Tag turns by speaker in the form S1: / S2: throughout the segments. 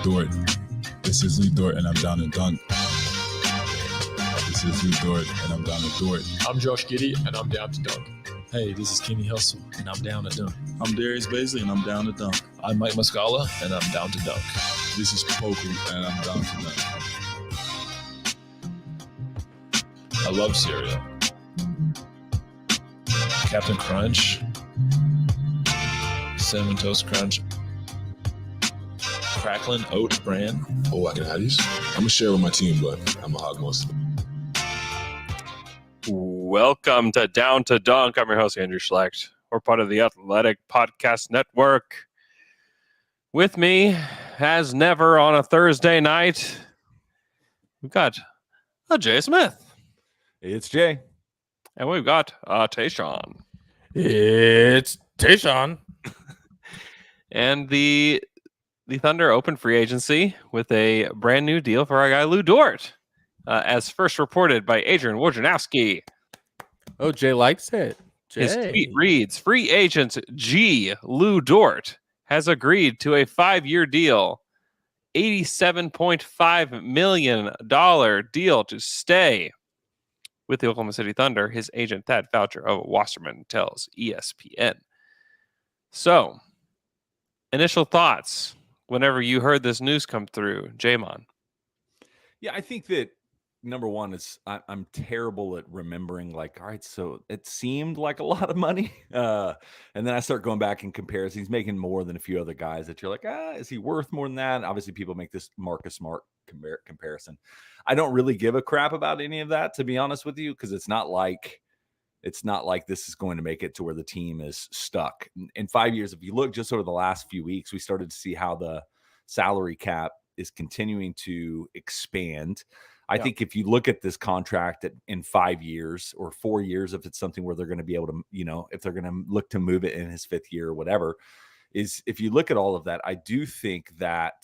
S1: Dort. This is Lee Dort, and I'm down to dunk. This is Lee Dort, and I'm down to Dort.
S2: I'm Josh Giddey, and I'm down to dunk.
S3: Hey, this is Kenny Hustle, and I'm down to dunk.
S4: I'm Darius Baisley, and I'm down to dunk.
S2: I'm Mike Muscala, and I'm down to dunk.
S1: This is Poku, and I'm down to dunk.
S2: I love cereal. Captain Crunch, Cinnamon Toast Crunch, Cracklin' Oat Bran.
S1: Oh, I can have these? I'm going to share with my team, but I'm a hog most of it.
S5: Welcome to Down to Dunk. I'm your host, Andrew Schlecht. We're part of the Athletic Podcast Network. With me, as never on a Thursday night, we've got Jay Smith.
S6: It's Jay.
S5: And we've got Tayshawn.
S3: It's Tayshawn.
S5: And the Thunder opened free agency with a brand new deal for our guy Lou Dort, as first reported by Adrian Wojnarowski.
S3: Oh, Jay likes it.
S5: His tweet reads, free agent G. Lou Dort has agreed to a 5-year deal, $87.5 million deal to stay with the Oklahoma City Thunder. His agent, Thad Foucher of Wasserman, tells ESPN. So, initial thoughts whenever you heard this news come through, Jamon.
S6: Yeah, I think that number one is I'm terrible at remembering, like, all right, so it seemed like a lot of money. And then I start going back and comparison. He's making more than a few other guys that you're like, is he worth more than that? And obviously, people make this Marcus Smart comparison. I don't really give a crap about any of that, to be honest with you, because it's not like this is going to make it to where the team is stuck. In 5 years, if you look just over the last few weeks, we started to see how the salary cap is continuing to expand. I think if you look at this contract in 5 years or 4 years, if it's something where they're going to be able to, if they're going to look to move it in his 5th year or whatever, is if you look at all of that, I do think that,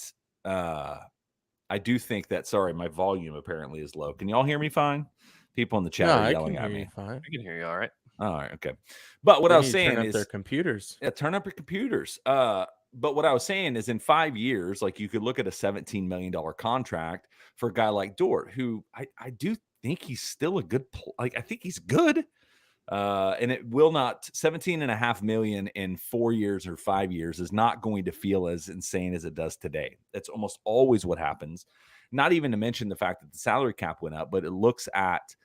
S6: sorry, my volume apparently is low. Can y'all hear me fine? People in the chat are yelling at me.
S5: I can hear you all right.
S6: All right. Okay. But what I was saying is
S3: their computers.
S6: Yeah, turn up your computers. But what I was saying is in 5 years, like, you could look at a $17 million contract for a guy like Dort, who I do think he's still a good, I think he's good. And it will not, $17.5 million in 4 years or 5 years is not going to feel as insane as it does today. That's almost always what happens. Not even to mention the fact that the salary cap went up, but it looks at,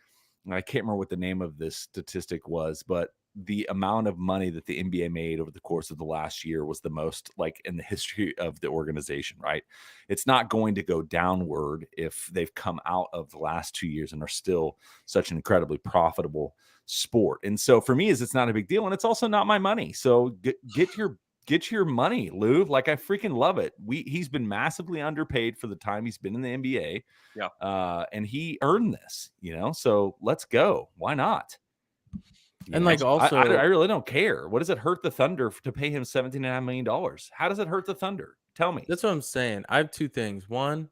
S6: I can't remember what the name of this statistic was, but the amount of money that the NBA made over the course of the last year was the most, like, in the history of the organization, right? It's not going to go downward if they've come out of the last 2 years and are still such an incredibly profitable sport. And so for me, it's not a big deal, and it's also not my money. So get your money, Lou. Like, I freaking love it. He's been massively underpaid for the time he's been in the NBA.
S5: Yeah.
S6: And he earned this, so let's go. Why not?
S3: Also,
S6: I really don't care. What does it hurt the Thunder to pay him $17.5 million? How does it hurt the Thunder? Tell me.
S3: That's what I'm saying. I have two things. One,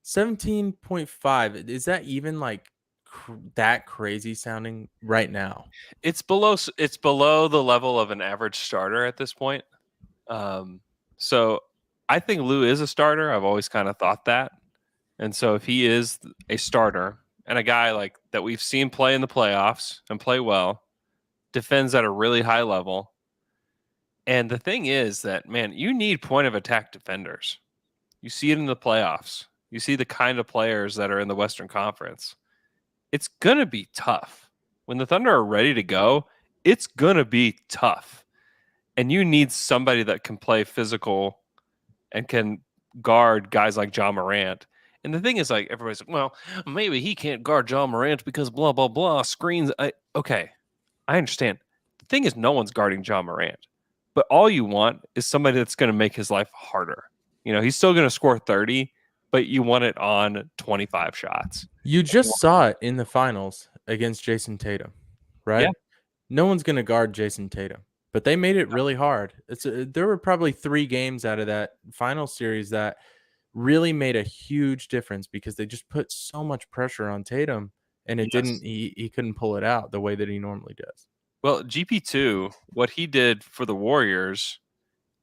S3: 17.5. Is that even like that crazy sounding right now?
S5: It's below the level of an average starter at this point. So I think Lou is a starter. I've always kind of thought that. And so if he is a starter and a guy like that we've seen play in the playoffs and play well, defends at a really high level. And the thing is that, man, you need point of attack defenders. You see it in the playoffs. You see the kind of players that are in the Western Conference. It's going to be tough. When the Thunder are ready to go, it's going to be tough. And you need somebody that can play physical and can guard guys like John Morant. And the thing is, like, everybody's like, well, maybe he can't guard John Morant because blah, blah, blah, screens. Okay, I understand. The thing is, no one's guarding John Morant. But all you want is somebody that's going to make his life harder. You know, he's still going to score 30, but you want it on 25 shots.
S3: You just saw it in the finals against Jason Tatum, right?
S5: Yeah.
S3: No one's going to guard Jason Tatum, but they made it really hard. There were probably 3 games out of that final series that really made a huge difference because they just put so much pressure on Tatum, and he couldn't pull it out the way that he normally does.
S5: Well, GP2, what he did for the Warriors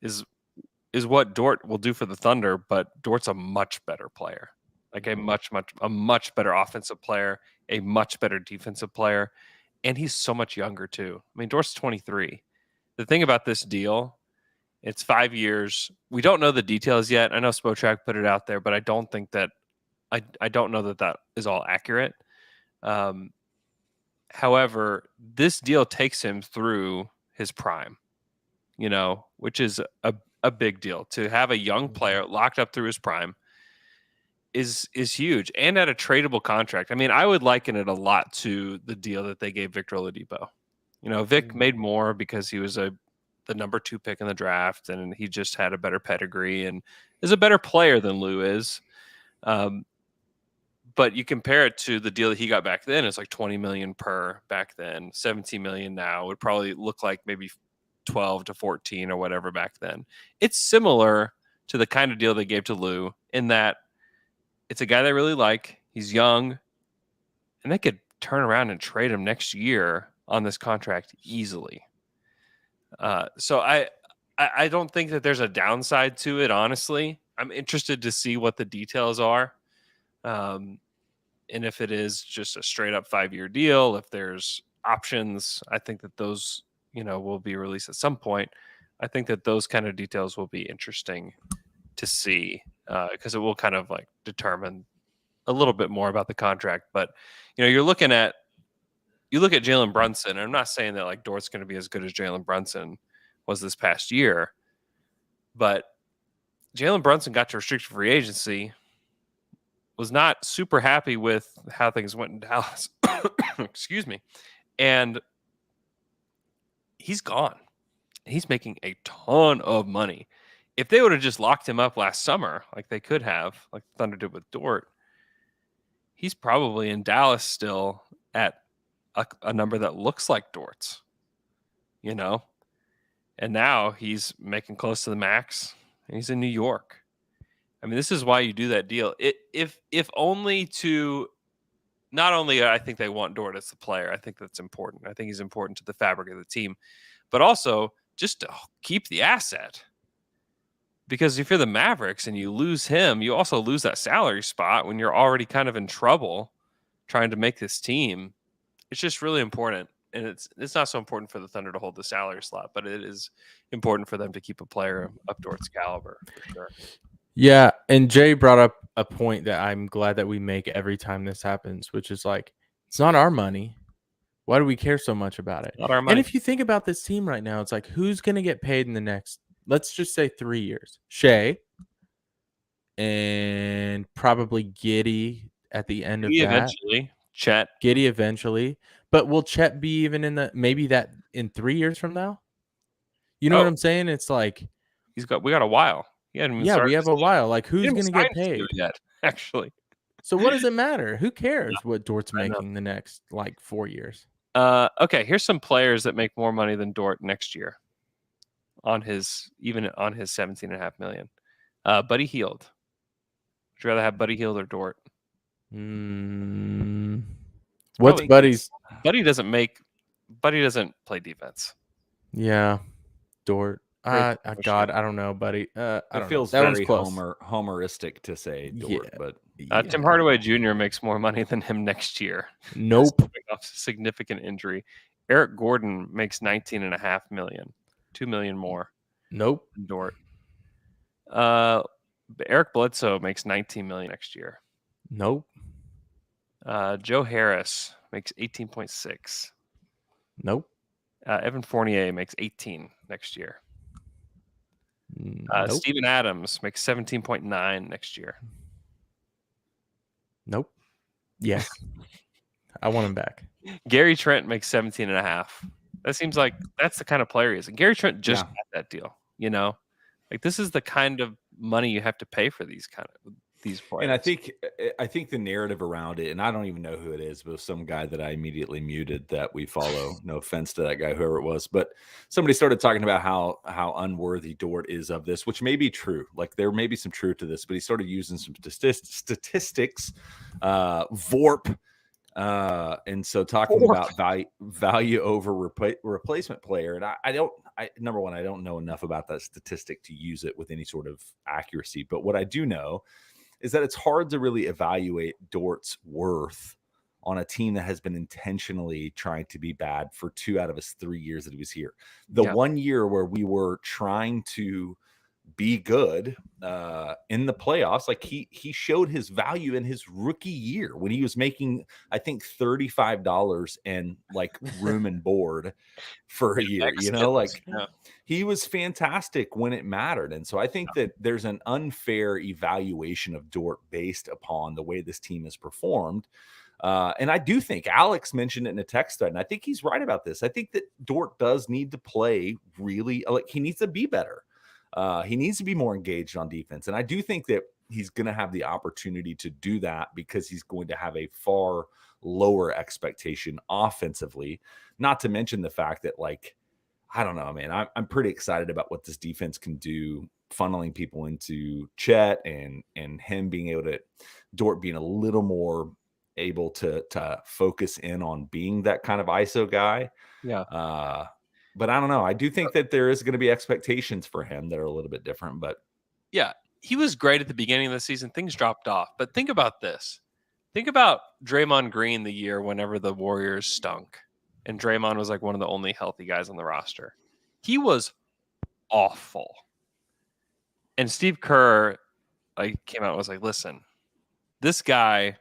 S5: is what Dort will do for the Thunder, but Dort's a much better player. Like a much better offensive player, a much better defensive player, and he's so much younger too. I mean, Dort's 23. The thing about this deal, it's 5 years. We don't know the details yet. I know Spotrac put it out there, but I don't think that I don't know that is all accurate. However, this deal takes him through his prime, you know, which is a big deal. To have a young player locked up through his prime is huge, and at a tradable contract. I mean, I would liken it a lot to the deal that they gave Victor Oladipo. You know, Vic made more because he was the number 2 pick in the draft, and he just had a better pedigree and is a better player than Lou is. But you compare it to the deal that he got back then, it's like $20 million per back then, $17 million now. It would probably look like maybe 12 to 14 or whatever back then. It's similar to the kind of deal they gave to Lou in that it's a guy they really like. He's young, and they could turn around and trade him next year on this contract easily. So I don't think that there's a downside to it, honestly. I'm interested to see what the details are. And if it is just a straight up 5-year deal, if there's options, I think that those, you know, will be released at some point. I think that those kind of details will be interesting to see because it will kind of like determine a little bit more about the contract. But, you know, you look at Jalen Brunson, and I'm not saying that like Dort's going to be as good as Jalen Brunson was this past year, but Jalen Brunson got to restricted free agency, was not super happy with how things went in Dallas. Excuse me. And he's gone. He's making a ton of money. If they would have just locked him up last summer, like they could have, like Thunder did with Dort, he's probably in Dallas still at a number that looks like Dort's, you know? And now he's making close to the max, and he's in New York. I mean, this is why you do that deal. If only to, not only I think they want Dort as the player, I think that's important. I think he's important to the fabric of the team, but also just to keep the asset. Because if you're the Mavericks and you lose him, you also lose that salary spot when you're already kind of in trouble trying to make this team. It's just really important. And it's not so important for the Thunder to hold the salary slot, but it is important for them to keep a player of Dort's caliber, for sure.
S3: Yeah, and Jay brought up a point that I'm glad that we make every time this happens, which is like, it's not our money. Why do we care so much about it?
S5: Not our money.
S3: And if you think about this team right now, it's like, who's going to get paid in the next, let's just say 3 years? Shea and probably Giddey at the end of that.
S5: Eventually, Chet.
S3: Giddey eventually. But will Chet be even maybe that in 3 years from now? You know what I'm saying? It's like
S5: we got a while.
S3: We have a while. Like, who's going to get paid
S5: yet? Actually,
S3: so what does it matter? Who cares what Dort's making the next like 4 years?
S5: Okay. Here's some players that make more money than Dort next year on his 17.5 million. Buddy Hield. Would you rather have Buddy Hield or Dort?
S3: What's Buddy's?
S5: Buddy doesn't play defense.
S3: Yeah, Dort. God, I don't know, buddy.
S6: It feels very homeristic to say Dort, but
S5: Tim Hardaway Jr. makes more money than him next year.
S3: Nope.
S5: Off significant injury. Eric Gordon makes $19.5 million, $2 million more.
S3: Nope.
S5: Than Dort. Eric Bledsoe makes $19 million next year.
S3: Nope.
S5: Joe Harris makes 18.6.
S3: Nope.
S5: Evan Fournier makes 18 next year.
S3: Nope.
S5: Steven Adams makes 17.9 next year.
S3: Nope. Yes. I want him back.
S5: Gary Trent makes 17.5. That seems like that's the kind of player he is. And Gary Trent just got that deal, you know? Like this is the kind of money you have to pay for these players.
S6: And I think the narrative around it, and I don't even know who it is, but some guy that I immediately muted that we follow. No offense to that guy, whoever it was, but somebody started talking about how unworthy Dort is of this, which may be true. Like there may be some truth to this, but he started using some statistics, VORP. And so talking about value over replacement player. And number one, I don't know enough about that statistic to use it with any sort of accuracy. But what I do know is that it's hard to really evaluate Dort's worth on a team that has been intentionally trying to be bad for 2 out of his 3 years that he was here. The 1 year where we were trying to be good in the playoffs, like he showed his value in his rookie year when he was making, I think, $35 and like room and board for a year. You know, like he was fantastic when it mattered. And so I think that there's an unfair evaluation of Dort based upon the way this team has performed. And I do think Alex mentioned it in a text thread, and I think he's right about this. I think that Dort does need to play really, like he needs to be better. He needs to be more engaged on defense. And I do think that he's going to have the opportunity to do that because he's going to have a far lower expectation offensively, not to mention the fact that, like, I don't know, man, I'm pretty excited about what this defense can do, funneling people into Chet and him being able to, Dort being a little more able to focus in on being that kind of ISO guy.
S5: Yeah.
S6: But I don't know. I do think that there is going to be expectations for him that are a little bit different. But
S5: yeah, he was great at the beginning of the season. Things dropped off. But think about this. Think about Draymond Green the year whenever the Warriors stunk. And Draymond was like one of the only healthy guys on the roster. He was awful. And Steve Kerr came out and was like, listen, this guy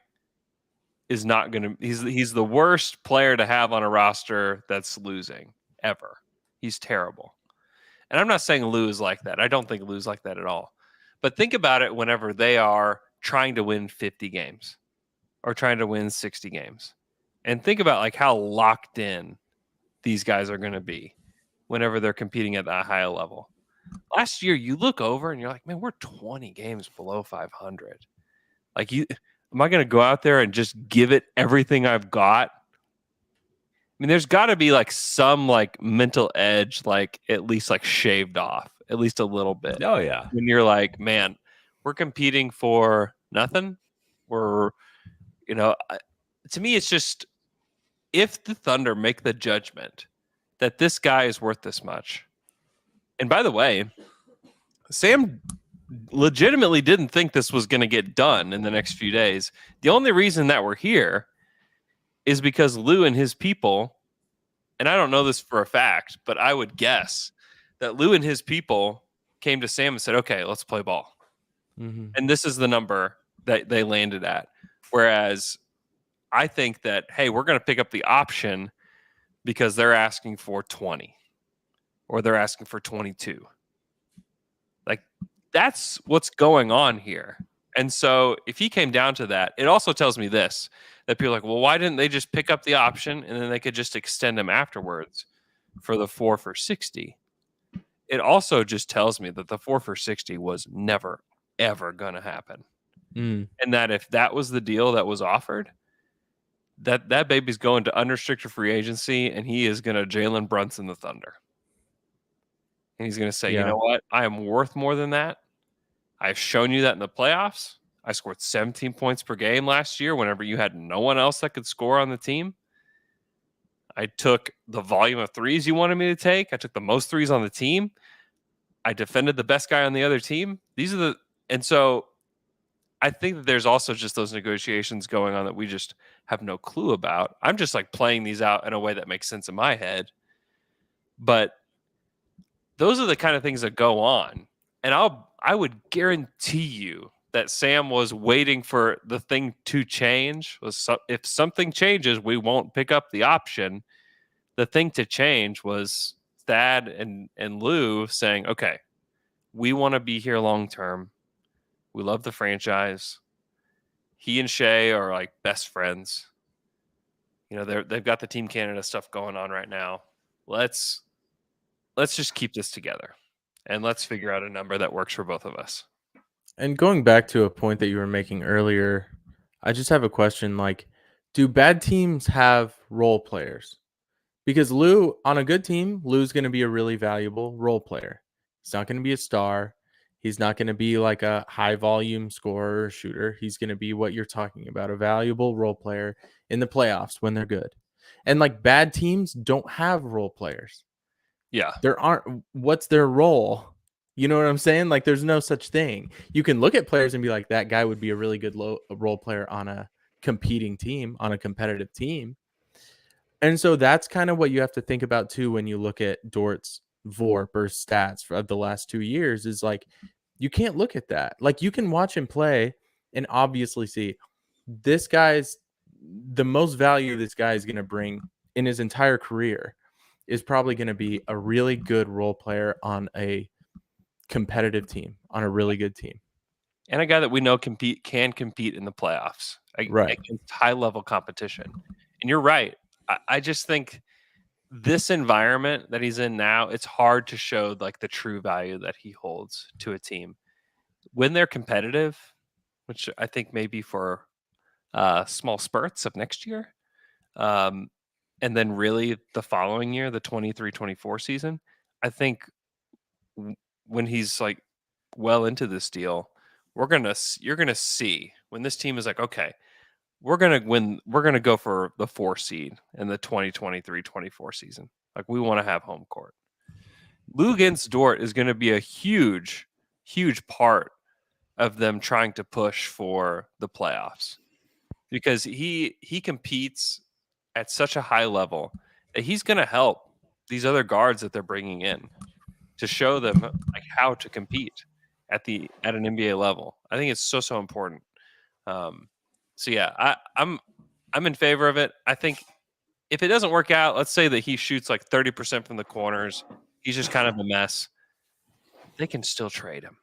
S5: is not going to – he's the worst player to have on a roster that's losing ever. He's terrible. And I'm not saying Lou is like that. I don't think Lou's like that at all. But think about it whenever they are trying to win 50 games or trying to win 60 games. And think about like how locked in these guys are going to be whenever they're competing at that high level. Last year, you look over and you're like, man, we're 20 games below 500. Like, am I going to go out there and just give it everything I've got? I mean, there's got to be like some like mental edge, like at least like shaved off, at least a little bit.
S6: Oh yeah.
S5: When you're like, man, we're competing for nothing. We're, to me, it's just if the Thunder make the judgment that this guy is worth this much. And by the way, Sam legitimately didn't think this was going to get done in the next few days. The only reason that we're here is because Lou and his people, and I don't know this for a fact, but I would guess that Lou and his people came to Sam and said, okay, let's play ball. Mm-hmm. And this is the number that they landed at. Whereas I think that, hey, we're going to pick up the option because they're asking for 20 or they're asking for 22. Like, that's what's going on here. And so if he came down to that, it also tells me this, that people are like, well, why didn't they just pick up the option and then they could just extend him afterwards for the 4 for 60? It also just tells me that the 4 for 60 was never, ever going to happen. And that if that was the deal that was offered, that baby's going to unrestricted free agency and he is going to Jalen Brunson the Thunder. And he's going to say, you know what? I am worth more than that. I've shown you that in the playoffs. I scored 17 points per game last year whenever you had no one else that could score on the team. I took the volume of threes you wanted me to take. I took the most threes on the team. I defended the best guy on the other team. And so I think that there's also just those negotiations going on that we just have no clue about. I'm just like playing these out in a way that makes sense in my head. But those are the kind of things that go on. And I would guarantee you that Sam was waiting for the thing to change. If something changes, we won't pick up the option. The thing to change was Thad and Lou saying, okay, we want to be here long term. We love the franchise. He and Shea are like best friends. You know, they've got the Team Canada stuff going on right now. Let's just keep this together and let's figure out a number that works for both of us.
S3: And going back to a point that you were making earlier, I just have a question. Like, do bad teams have role players? Because Lou, on a good team, Lou's going to be a really valuable role player. He's not going to be a star. He's not going to be like a high volume scorer or shooter. He's going to be what you're talking about, a valuable role player in the playoffs when they're good. And like bad teams don't have role players.
S5: Yeah.
S3: There aren't. What's their role? You know what I'm saying? Like there's no such thing. You can look at players and be like, that guy would be a really good role player on a competing team, on a competitive team. And so that's kind of what you have to think about too when you look at Dort's VORP or stats of the last 2 years is like, you can't look at that. Like you can watch him play and obviously see this guy's the most value this guy is going to bring in his entire career is probably going to be a really good role player on a competitive team, on a really good team.
S5: And a guy that we know can compete in the playoffs,
S3: Right.
S5: against high level competition. And you're right. I just think this environment that he's in now, it's hard to show like the true value that he holds to a team when they're competitive, which I think maybe for small spurts of next year. And then really the following year, the 23-24 season, I think when he's like well into this deal, you're going to see when this team is like, okay, we're going to win. We're going to go for the 4 seed in the 2023-24 season. Like we want to have home court. Lou against Dort is going to be a huge, huge part of them trying to push for the playoffs because he competes at such a high level that he's going to help these other guards that they're bringing in to show them like how to compete at an NBA level. I think it's so important. So yeah, I'm in favor of it. I think if it doesn't work out, let's say that he shoots like 30% from the corners, he's just kind of a mess. They can still trade him.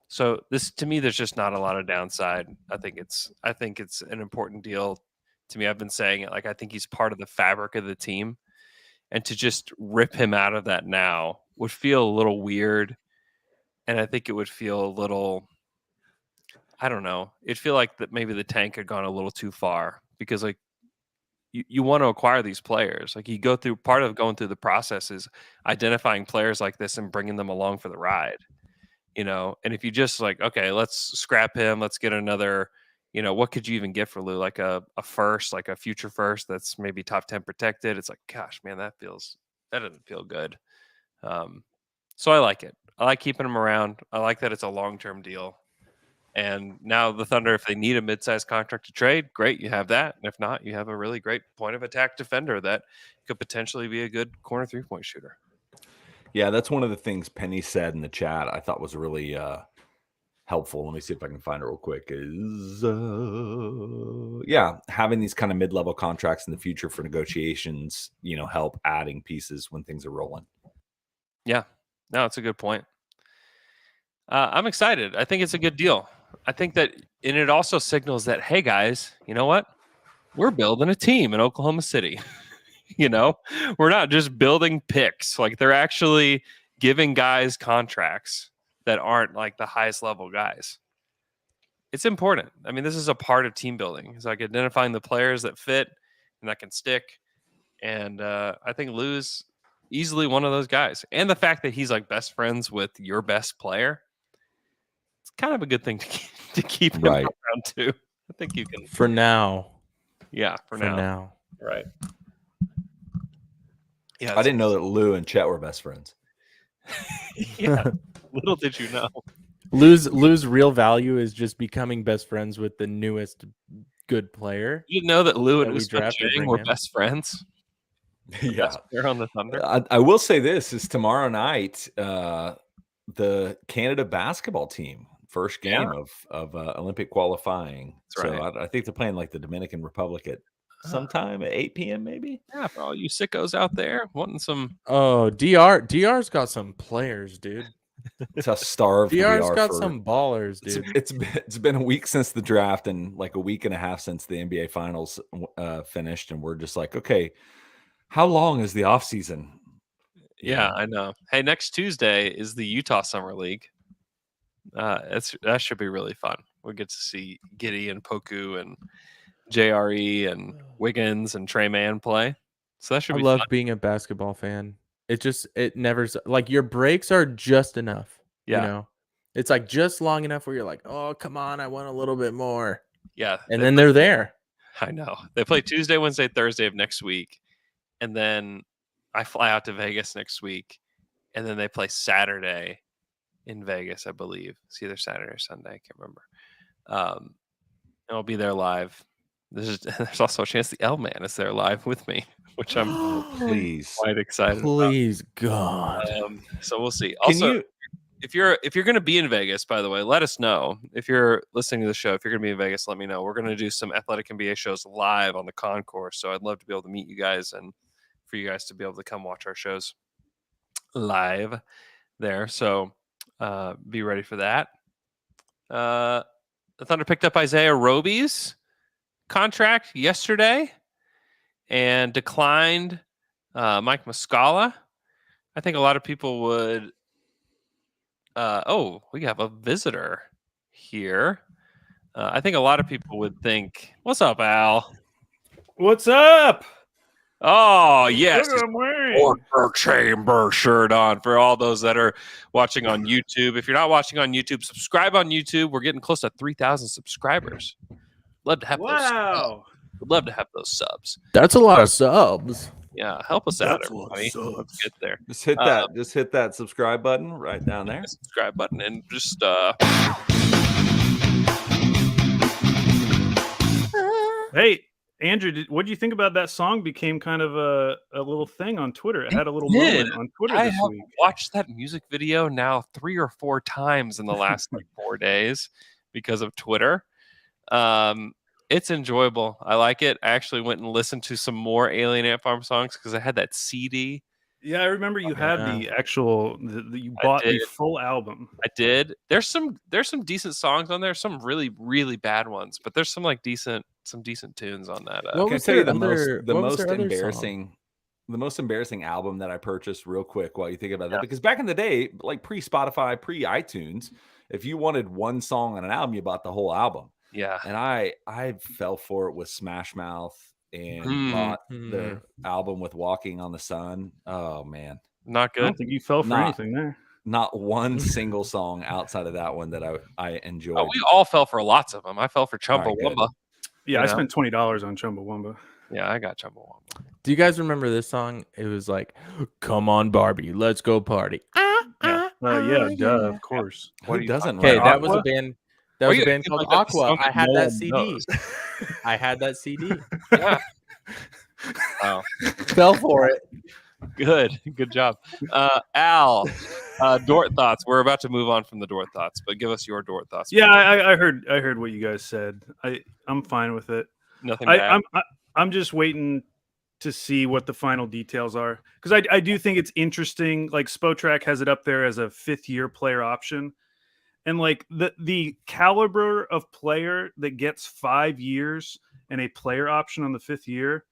S5: So this, to me, there's just not a lot of downside. I think it's an important deal to me. I've been saying it, like I think he's part of the fabric of the team, and to just rip him out of that now would feel a little weird, and I think it would feel a little, I don't know. It'd feel like that maybe the tank had gone a little too far because like you want to acquire these players. Like you go through part of going through the process is identifying players like this and bringing them along for the ride, you know? And if you just like, okay, let's scrap him. Let's get another, you know, what could you even get for Lou? Like a first, like a future first that's maybe top 10 protected. It's like, gosh, man, that doesn't feel good. So I like it. I like keeping him around. I like that it's a long-term deal. And now the Thunder, if they need a mid-sized contract to trade, great, you have that. And if not, you have a really great point of attack defender that could potentially be a good corner three-point shooter.
S6: Yeah, that's one of the things Penny said in the chat I thought was really helpful. Let me see if I can find it real quick. Is having these kind of mid-level contracts in the future for negotiations, you know, help adding pieces when things are rolling.
S5: Yeah, no, it's a good point. I'm excited. I think it's a good deal. I think that, and it also signals that, hey guys, you know what? We're building a team in Oklahoma City. You know, we're not just building picks. Like they're actually giving guys contracts that aren't like the highest level guys. It's important. I mean, this is a part of team building. It's like identifying the players that fit and that can stick. And I think Lou's easily one of those guys. And the fact that he's like best friends with your best player, it's kind of a good thing to keep him around too. I think you can.
S3: For now.
S5: Yeah, for now. Right. Yeah,
S6: I didn't know that Lou and Chet were best friends.
S5: Yeah, little did you know.
S3: Lou's real value is just becoming best friends with the newest good player.
S5: You know that Lou and
S3: we
S5: Usman
S3: drafted
S5: Chang were best friends.
S6: Yeah,
S5: they're on the Thunder.
S6: I will say this is tomorrow night. the Canada basketball team. First game of Olympic qualifying.
S5: That's
S6: So
S5: right.
S6: I think they're playing like the Dominican Republic at sometime at 8 p.m. maybe.
S5: Yeah, for all you sickos out there wanting some.
S3: Oh, DR's got some players, dude.
S6: It's how starved we
S3: DR's
S6: are
S3: got
S6: for
S3: some ballers, dude.
S6: it's been a week since the draft and like a week and a half since the NBA finals finished, and we're just like, okay, how long is the off season?
S5: Yeah, I know. Hey, next Tuesday is the Utah Summer League. That should be really fun. We get to see Giddey and Poku and JRE and Wiggins and Trey Mann play. So that should
S3: I
S5: be
S3: love
S5: fun.
S3: being a basketball fan. It never like your breaks are just enough.
S5: Yeah.
S3: You know, it's like just long enough where you're like, oh, come on, I want a little bit more.
S5: Yeah.
S3: And then they're there.
S5: I know. They play Tuesday, Wednesday, Thursday of next week. And then I fly out to Vegas next week. And then they play Saturday in Vegas, I believe. It's either Saturday or Sunday. I can't remember. And I'll be there live. There's also a chance the L Man is there live with me, which I'm
S6: Please.
S5: quite excited
S3: Please, God.
S5: about. So we'll see. Also, if you're going to be in Vegas, by the way, let us know. If you're listening to the show, if you're going to be in Vegas, let me know. We're going to do some Athletic NBA shows live on the concourse. So I'd love to be able to meet you guys and for you guys to be able to come watch our shows live there. So be ready for that. The Thunder picked up Isaiah Roby's contract yesterday and declined Mike Muscala. I think a lot of people would. We have a visitor here. I think a lot of people would think, "What's up, Al?"
S7: What's up?
S5: Oh, yes.
S7: Look what I'm wearing.
S5: Order Chamber shirt on for all those that are watching on YouTube. If you're not watching on YouTube, subscribe on YouTube. We're getting close to 3,000 subscribers. Love to have those.
S7: Wow.
S5: Would love to have those subs.
S3: That's a lot of subs.
S5: Yeah, help us out,
S7: That's a lot of
S5: everybody. Let's
S7: subs.
S5: get there.
S6: Just hit that subscribe button right down there.
S5: The subscribe button and just
S7: Hey, Andrew, what do you think about that song? Became kind of a little thing on Twitter. It had a little moment on Twitter
S5: I
S7: this
S5: have
S7: week.
S5: watched that music video now 3 or 4 times in the last like 4 days because of Twitter. It's enjoyable. I like it. I actually went and listened to some more Alien Ant Farm songs because I had that CD.
S7: Yeah, I remember you had the actual. You bought the full album.
S5: I did. There's some decent songs on there. Some really really bad ones, but there's some like decent tunes on that.
S3: What
S6: Can I
S3: was
S6: tell you
S3: their
S6: the
S3: other-
S6: most
S3: what was their other
S6: the most embarrassing album that I purchased real quick while you think about that? Because back in the day, like pre-Spotify, pre-iTunes, if you wanted one song on an album, you bought the whole album.
S5: Yeah.
S6: And I fell for it with Smash Mouth and bought the album with Walking on the Sun. Oh man.
S5: Not
S7: I
S5: good.
S7: don't think you fell for anything there.
S6: Not one single song outside of that one that I enjoyed.
S5: Oh, we all fell for lots of them. I fell for Chumbawamba.
S7: Yeah,
S5: You
S7: I
S5: know?
S7: spent $20 on Chumbawamba.
S5: Yeah, I got Chumbawamba.
S3: Do you guys remember this song? It was like, "Come on, Barbie, let's go party."
S7: Yeah, of course.
S6: Who doesn't?
S3: Okay,
S6: right?
S3: that was a
S7: Aqua?
S3: band. That
S5: Oh,
S3: was
S5: yeah,
S3: a band
S5: you
S3: called
S5: like that
S3: Aqua.
S5: song
S3: I
S5: that
S3: had
S7: no
S3: that
S7: one
S3: CD.
S7: knows.
S3: I had that CD.
S5: Yeah. Wow.
S3: Fell for it.
S5: Good job. Al, Dort thoughts. We're about to move on from the Dort thoughts, but give us your Dort thoughts.
S7: Yeah, I heard what you guys said. I'm fine with it.
S5: Nothing bad.
S7: I'm just waiting to see what the final details are because I do think it's interesting. Like Spotrac has it up there as a 5th-year player option, and like the caliber of player that gets 5 years and a player option on the 5th year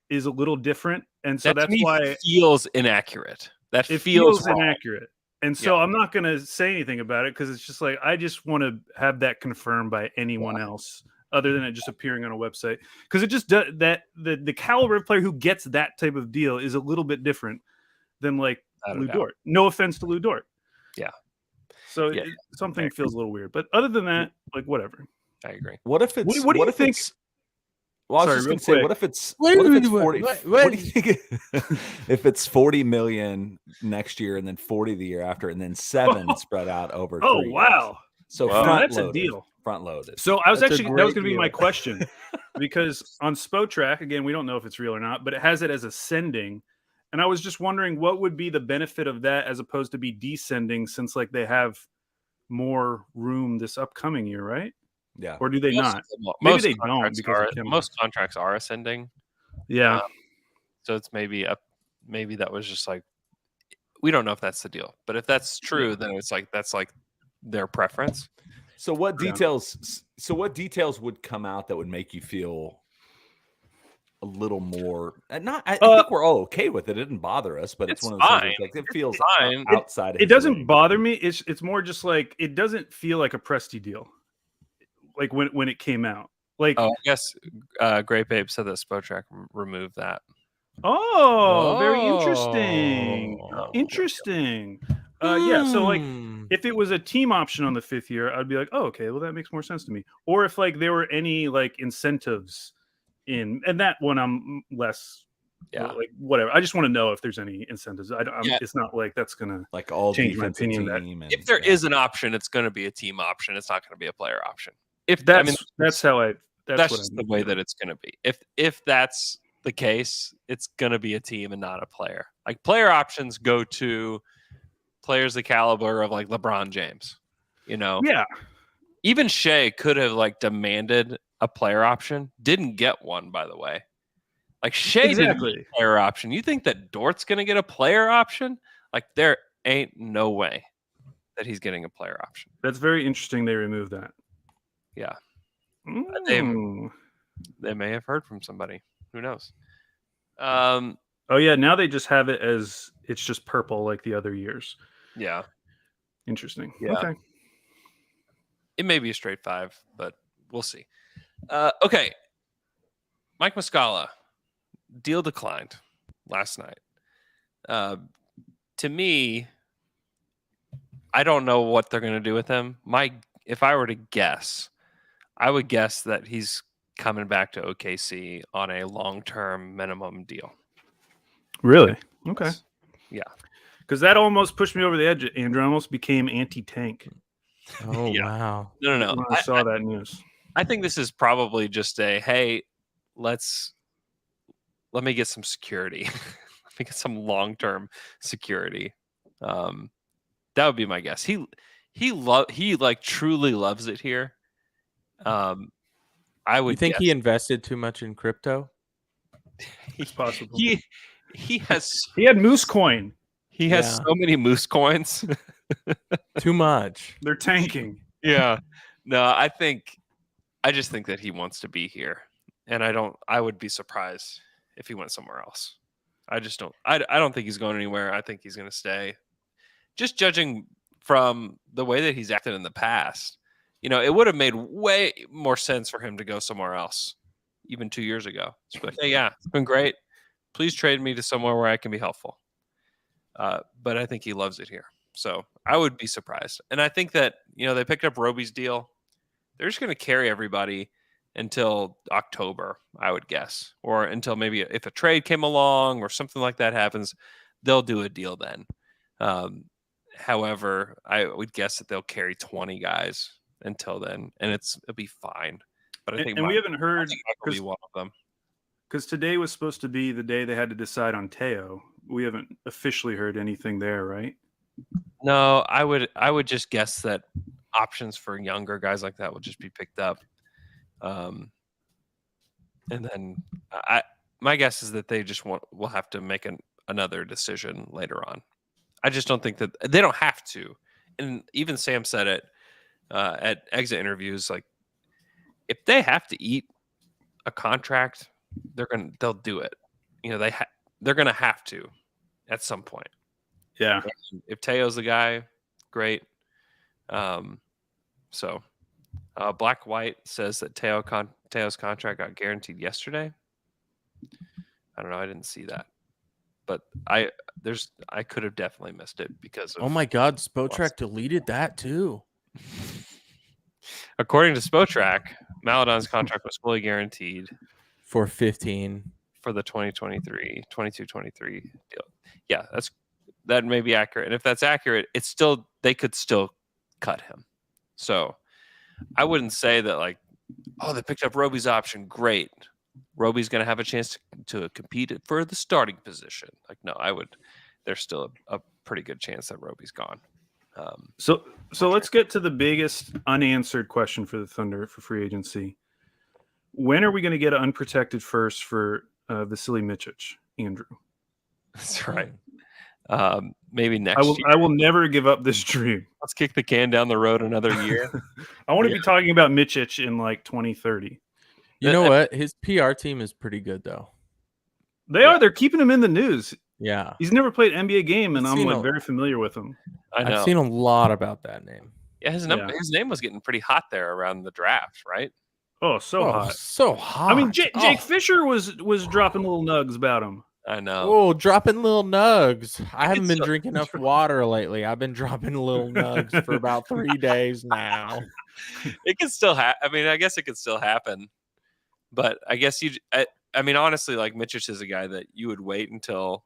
S7: is a little different, and so
S5: That to
S7: that's
S5: me
S7: why it
S5: feels inaccurate. That
S7: feels
S5: wrong.
S7: inaccurate. And so I'm not going to say anything about it because it's just like I just want to have that confirmed by anyone else other than it just appearing on a website, because it just does that the caliber of player who gets that type of deal is a little bit different than like Lou Dort. No offense to Lou Dort.
S5: Yeah.
S7: So something feels a little weird, but other than that, like whatever.
S5: I agree.
S6: What if it's?
S7: What do you think?
S6: Well, I was
S7: Sorry,
S6: just going
S7: real
S6: to say,
S7: quick.
S6: what if it's 40? What do you think? If it's 40 million next year, and then 40 the year after, and then 7 spread out over 3 years.
S7: Wow!
S6: So
S7: Wow,
S6: front
S7: that's
S6: loaded,
S7: a deal.
S6: Front loaded.
S7: So that was
S6: That's
S7: going to be
S6: deal.
S7: my question, because on Spotrac, again, we don't know if it's real or not, but it has it as ascending, And I was just wondering what would be the benefit of that as opposed to be descending, since like they have more room this upcoming year, right?
S6: Yeah.
S7: Or do they
S5: Most
S7: not?
S5: of them-
S7: Maybe
S5: most
S7: they don't
S5: contracts
S7: because of
S5: are,
S7: Kemba.
S5: most contracts are ascending.
S7: Yeah.
S5: So it's maybe that was just like, we don't know if that's the deal, but if that's true, then it's like that's like their preference.
S6: So what
S7: Yeah.
S6: details? So what details would come out that would make you feel a little more? I think we're all okay with it. It didn't bother us, but it's one of those things where it's like it feels
S5: fine.
S6: outside. Of
S7: It
S6: his
S7: doesn't
S6: range.
S7: bother me. It's more just like it doesn't feel like a Presti deal. Like when it came out. Like
S5: Oh, I guess Grape Ape said that Spotrac removed that.
S7: very interesting.
S3: Oh.
S7: Interesting. Yeah, so like
S3: Hmm.
S7: if it was a team option on the 5th year, I'd be like, oh, okay, well that makes more sense to me. Or if like there were any like incentives in, and that one I'm less,
S5: Yeah.
S7: like whatever. I just want to know if there's any incentives.
S5: Yeah.
S7: It's not like that's gonna
S6: Like all
S7: change my
S6: defensive
S7: opinion that-
S6: team. And,
S5: If there is an option, it's going to be a team option. It's not going to be a player option. If
S7: that's how I.
S5: that's
S7: what
S5: just
S7: I
S5: the
S7: mean.
S5: way that it's going to be. If that's the case, it's going to be a team and not a player. Like player options go to players the caliber of like LeBron James. You know,
S7: Yeah,
S5: even Shea could have like demanded a player option. Didn't get one, by the way. Like Shea didn't
S7: exactly.
S5: get a player option. You think that Dort's going to get a player option? Like there ain't no way that he's getting a player option.
S7: That's very interesting. They removed that.
S5: Yeah.
S7: Mm.
S5: They may have heard from somebody. Who knows?
S7: Oh yeah, now they just have it as it's just purple like the other years.
S5: Yeah.
S7: Interesting.
S5: Yeah.
S7: Okay.
S5: It may be a straight 5, but we'll see. Okay. Mike Muscala, deal declined last night. To me, I don't know what they're going to do with him. If I were to guess, I would guess that he's coming back to OKC on a long-term minimum deal.
S7: Really? Okay.
S5: Yeah.
S7: Because that almost pushed me over the edge. Andrew, I almost became anti-tank
S3: Oh
S5: Yeah.
S3: wow.
S5: No.
S7: when I saw that news.
S5: I think this is probably just a, hey, let me get some security. Let me get some long-term security. That would be my guess. He like truly loves it here. I would
S3: You think
S5: guess
S3: he invested too much in crypto?
S7: It's possible.
S5: he has
S7: He had Moose Coin.
S5: he has
S3: Yeah.
S5: so many moose coins.
S3: Too much.
S7: They're tanking.
S5: Yeah. No, I just think that he wants to be here. And I would be surprised if he went somewhere else. I just don't I don't think he's going anywhere. I think he's going to stay. Just judging from the way that he's acted in the past, it would have made way more sense for him to go somewhere else, even 2 years ago. Just be like, hey, yeah, it's been great. Please trade me to somewhere where I can be helpful. But I think he loves it here. So I would be surprised. And I think that, they picked up Roby's deal. They're just going to carry everybody until October, I would guess, or until maybe if a trade came along or something like that happens, they'll do a deal then. However, I would guess that they'll carry 20 guys until then, and it'll be fine. But I think
S7: And we haven't heard
S5: will be one of them.
S7: because today was supposed to be the day they had to decide on Teo. We haven't officially heard anything there, right?
S5: No, I would just guess that options for younger guys like that will just be picked up. And then my guess is that they just will have to make another decision later on. I just don't think that they don't have to. And even Sam said it at exit interviews, like if they have to eat a contract, they'll do it. They're going to have to at some point.
S7: Yeah.
S5: If Teo's the guy, great. So Black White says that Teo's contract got guaranteed yesterday. I don't know. I didn't see that, but I could have definitely missed it because of,
S3: Oh my God, Spotrac deleted that too.
S5: according to Spotrac, Maladon's contract was fully guaranteed
S3: For 15.
S5: for the 22-23 deal. Yeah, that may be accurate. And if that's accurate, they could still cut him. So I wouldn't say that like, oh, they picked up Roby's option. Great. Roby's going to have a chance to compete for the starting position. Like, no, there's still a pretty good chance that Roby's gone.
S7: So let's get to the biggest unanswered question for the Thunder for free agency. When are we going to get an unprotected first for Vasily Micić, Andrew?
S5: That's right. Maybe next year.
S7: I will never give up this dream.
S5: Let's kick the can down the road another year.
S7: I want to be talking about Micić in like 2030.
S3: You know what? His PR team is pretty good, though.
S7: They're keeping him in the news.
S3: Yeah.
S7: He's never played an NBA game, and I'm
S3: seen
S7: like
S3: a-
S7: very familiar with him.
S5: I know.
S3: I've seen a lot about that name.
S5: Yeah, his name was getting pretty hot there around the draft, right?
S7: Oh, so hot.
S3: So hot.
S7: I mean, Jake Fisher was dropping little nugs about him.
S5: I know.
S3: Oh, dropping little nugs. I haven't been
S5: so-
S3: drinking enough water lately. I've been dropping little nugs for about 3 days now.
S5: It can still happen. I mean, I guess it could still happen. But I guess I mean, honestly, like Micić is a guy that you would wait until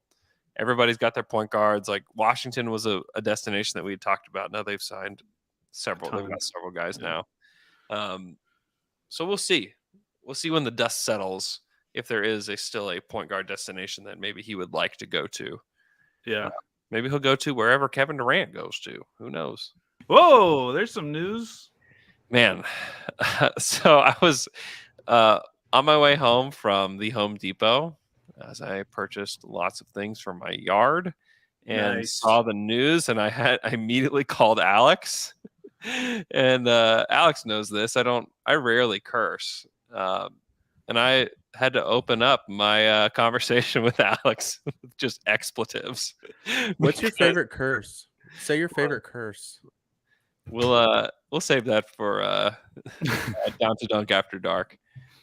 S5: everybody's got their point guards. Like Washington was a destination that we had talked about. Now they've signed several. They've got several guys now. So we'll see. We'll see when the dust settles if there is still a point guard destination that maybe he would like to go to.
S7: Yeah.
S5: Maybe he'll go to wherever Kevin Durant goes to. Who knows?
S7: Whoa, there's some news.
S5: Man, so I was on my way home from the Home Depot as I purchased lots of things for my yard and
S7: Nice.
S5: saw the news, and I immediately called Alex. And Alex knows this. I rarely curse. And I had to open up my conversation with Alex with just expletives.
S3: What's your
S5: Because
S3: favorite curse? Say your favorite curse.
S5: We'll save that for Down to Dunk After Dark.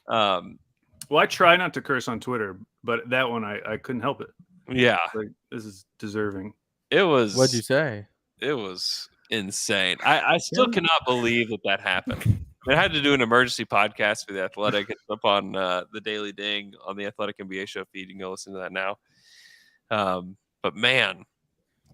S7: Well, I try not to curse on Twitter, but that one I couldn't help it.
S5: Yeah,
S7: Like, this is deserving.
S5: it was.
S3: What'd you say?
S5: It was insane. I still cannot believe that happened. I mean, I had to do an emergency podcast for The Athletic. It's up on the Daily Ding on the Athletic NBA show feed. You can go listen to that now. But man,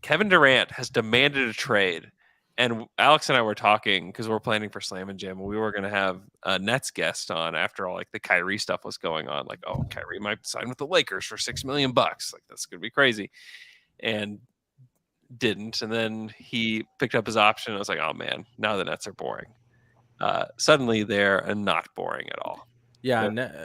S5: Kevin Durant has demanded a trade. And Alex and I were talking because we're planning for Slam and Jam. We were going to have a Nets guest on after all like the Kyrie stuff was going on. Like, oh, Kyrie might sign with the Lakers for $6 million. Like, that's going to be crazy. And didn't. And then he picked up his option. I was like, oh man, now the Nets are boring. Suddenly they're not boring at all.
S3: Yeah.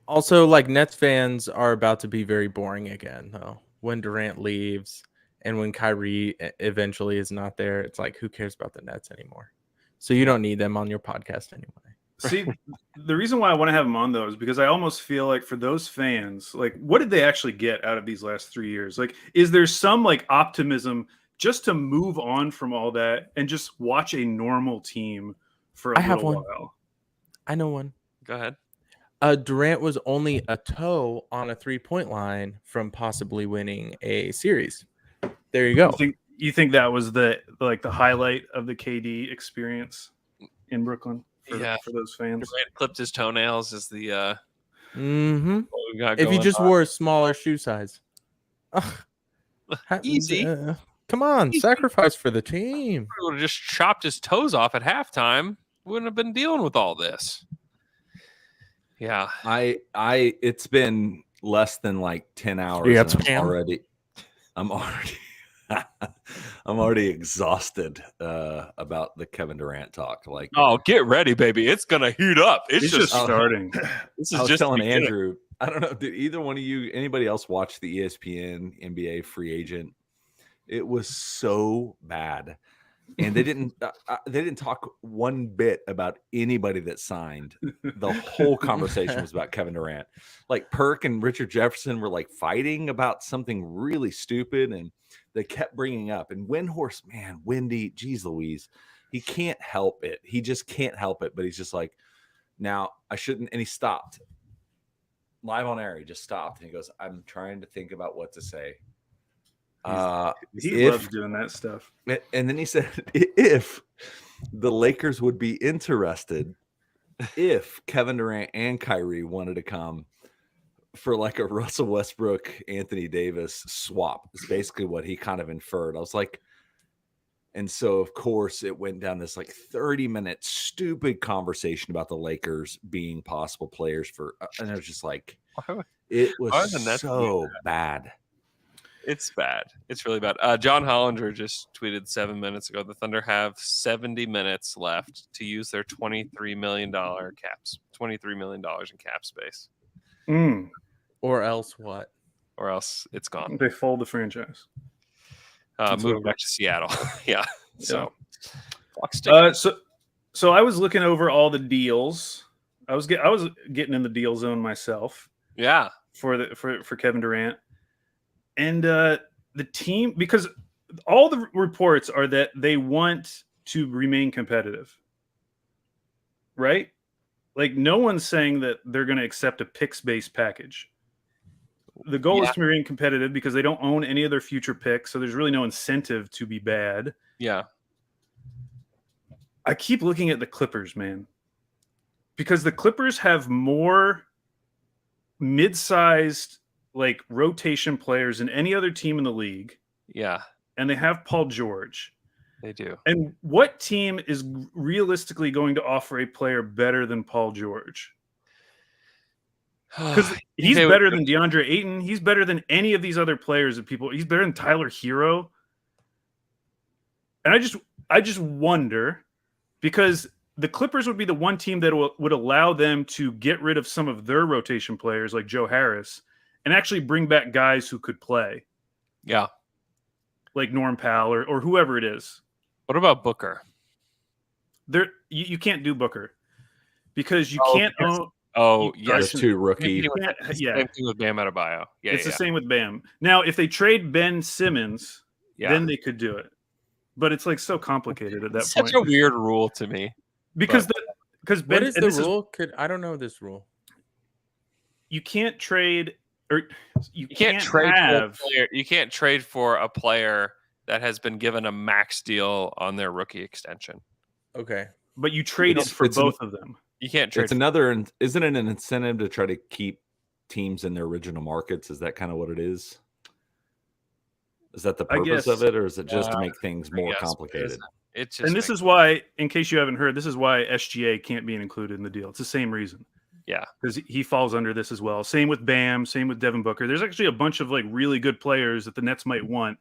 S3: Also, like Nets fans are about to be very boring again, though. When Durant leaves. And when Kyrie eventually is not there, it's like, who cares about the Nets anymore? So you don't need them on your podcast anyway.
S7: See, the reason why I want to have him on, though, is because I almost feel like for those fans, like, what did they actually get out of these last 3 years? Like, is there some, like, optimism just to move on from all that and just watch a normal team for a little while?
S3: I know one.
S5: Go ahead.
S3: Durant was only a toe on a 3-point line from possibly winning a series. There you go.
S7: You think that was the highlight of the KD experience in Brooklyn for those fans?
S5: Durant clipped his toenails as the
S3: Mm-hmm.
S5: what we got
S3: If he
S5: going
S3: just
S5: on.
S3: wore a smaller shoe size.
S5: Easy.
S3: Come on, sacrifice for the team.
S5: He would have just chopped his toes off at halftime. Wouldn't have been dealing with all this. Yeah.
S6: It's been less than like 10 hours.
S3: Yeah,
S6: and I'm already exhausted about the Kevin Durant talk. Like,
S5: Oh, get ready, baby. It's gonna heat up. It's
S7: It's just starting.
S5: This
S6: I
S5: is
S6: was
S5: just
S6: telling
S5: the beginning.
S6: Andrew, I don't know, did either one of you, anybody else watch the ESPN NBA free agent? It was so bad. And they didn't talk one bit about anybody that signed. The whole conversation was about Kevin Durant. Like Perk and Richard Jefferson were like fighting about something really stupid, and they kept bringing up. And Windhorse, man, Wendy, geez Louise, he can't help it. He just can't help it. But he's just like, now I shouldn't. And he stopped live on air. He just stopped and he goes, I'm trying to think about what to say.
S7: He loves doing that stuff.
S6: And then he said, if the Lakers would be interested, if Kevin Durant and Kyrie wanted to come for like a Russell Westbrook, Anthony Davis swap, is basically what he kind of inferred. I was like, And so, of course, it went down this like 30-minute stupid conversation about the Lakers being possible players for, and it was just like, it
S5: why are
S6: was
S5: the Nets
S6: so bad.
S5: It's bad. It's really bad. John Hollinger just tweeted 7 minutes ago. The Thunder have 70 minutes left to use their $23 million caps. $23 million in cap space,
S3: Or else what?
S5: or else it's gone.
S7: They fold the franchise.
S5: Moving back to Seattle. Yeah. So,
S7: So I was looking over all the deals. I was getting in the deal zone myself.
S5: Yeah.
S7: For Kevin Durant, and the team, because all the reports are that they want to remain competitive, right? Like no one's saying that they're going to accept a picks-based package. The goal is to remain competitive because they don't own any of their future picks, so there's really no incentive to be bad.
S5: Yeah.
S7: I keep looking at the Clippers, man, because the Clippers have more mid-sized like rotation players than any other team in the league.
S5: Yeah.
S7: And they have Paul George.
S5: They do.
S7: And what team is realistically going to offer a player better than Paul George? Because he's better than DeAndre Ayton. He's better than any of these other players that people. He's better than Tyler Hero. And I just wonder, because the Clippers would be the one team that would allow them to get rid of some of their rotation players like Joe Harris and actually bring back guys who could play.
S5: Yeah.
S7: Like Norm Powell or whoever it is.
S5: What about Booker?
S7: You can't do Booker because you can't own.
S5: Oh, yes.
S6: There's two rookie.
S5: Same thing with Bam Adebayo. Yeah,
S7: it's the same with Bam. Now, if they trade Ben Simmons, then they could do it. But it's like so complicated at that point.
S5: Such a weird rule to me.
S7: Because
S3: Ben, what is the rule? I don't know this rule.
S7: You can't trade, or you
S5: can't trade for a player that has been given a max deal on their rookie extension.
S3: Okay,
S7: but you traded for both of them.
S5: You can't trade.
S6: It's another. Isn't it an incentive to try to keep teams in their original markets? Is that kind of what it is? Is that the purpose of it, or is it just to make things more complicated?
S5: It's just,
S7: and this is why, in case you haven't heard, this is why SGA can't be included in the deal. It's the same reason.
S5: Yeah,
S7: because he falls under this as well. Same with Bam. Same with Devin Booker. There's actually a bunch of like really good players that the Nets might want.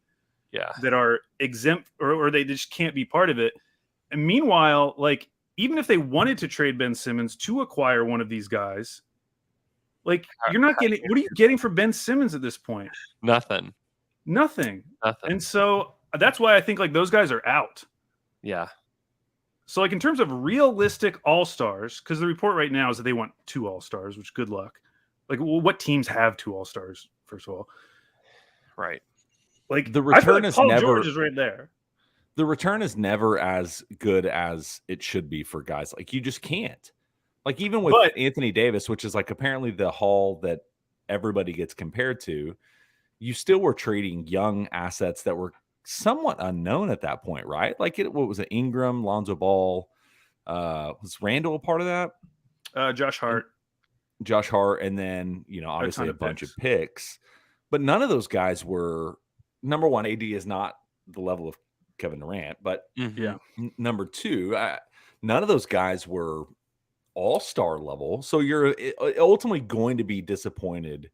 S5: Yeah,
S7: that are exempt or they just can't be part of it. And meanwhile, like even if they wanted to trade Ben Simmons to acquire one of these guys, like you're not getting. What are you getting for Ben Simmons at this point?
S5: Nothing.
S7: And so that's why I think like those guys are out.
S5: Yeah.
S7: So like in terms of realistic all-stars, because the report right now is that they want 2 all-stars, which good luck. Like what teams have 2 all-stars, first of all?
S5: Right.
S7: Like
S6: the return is
S7: Paul
S6: never
S7: George is right there.
S6: The return is never as good as it should be for guys. Like you just can't. Like even with Anthony Davis, which is like apparently the haul that everybody gets compared to, you still were trading young assets that were somewhat unknown at that point, right? Like what was it? Ingram, Lonzo Ball, was Randall a part of that?
S7: Josh Hart,
S6: and then obviously a bunch of picks, but none of those guys were. Number one, AD is not the level of Kevin Durant, but number two, none of those guys were all-star level. So you're ultimately going to be disappointed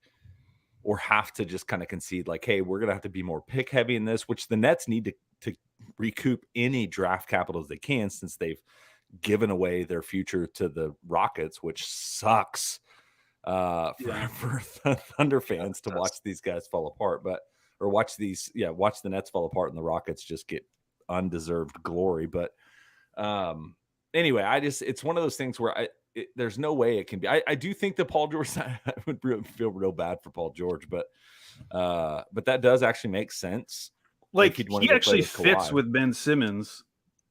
S6: or have to just kind of concede like, hey, we're going to have to be more pick heavy in this, which the Nets need to recoup any draft capital as they can, since they've given away their future to the Rockets, which sucks for Thunder fans to watch these guys fall apart, watch the Nets fall apart and the Rockets just get undeserved glory. But anyway, it's one of those things where there's no way it can be. I do think that Paul George, I would feel real bad for Paul George, but that does actually make sense.
S7: Like he actually fits with Ben Simmons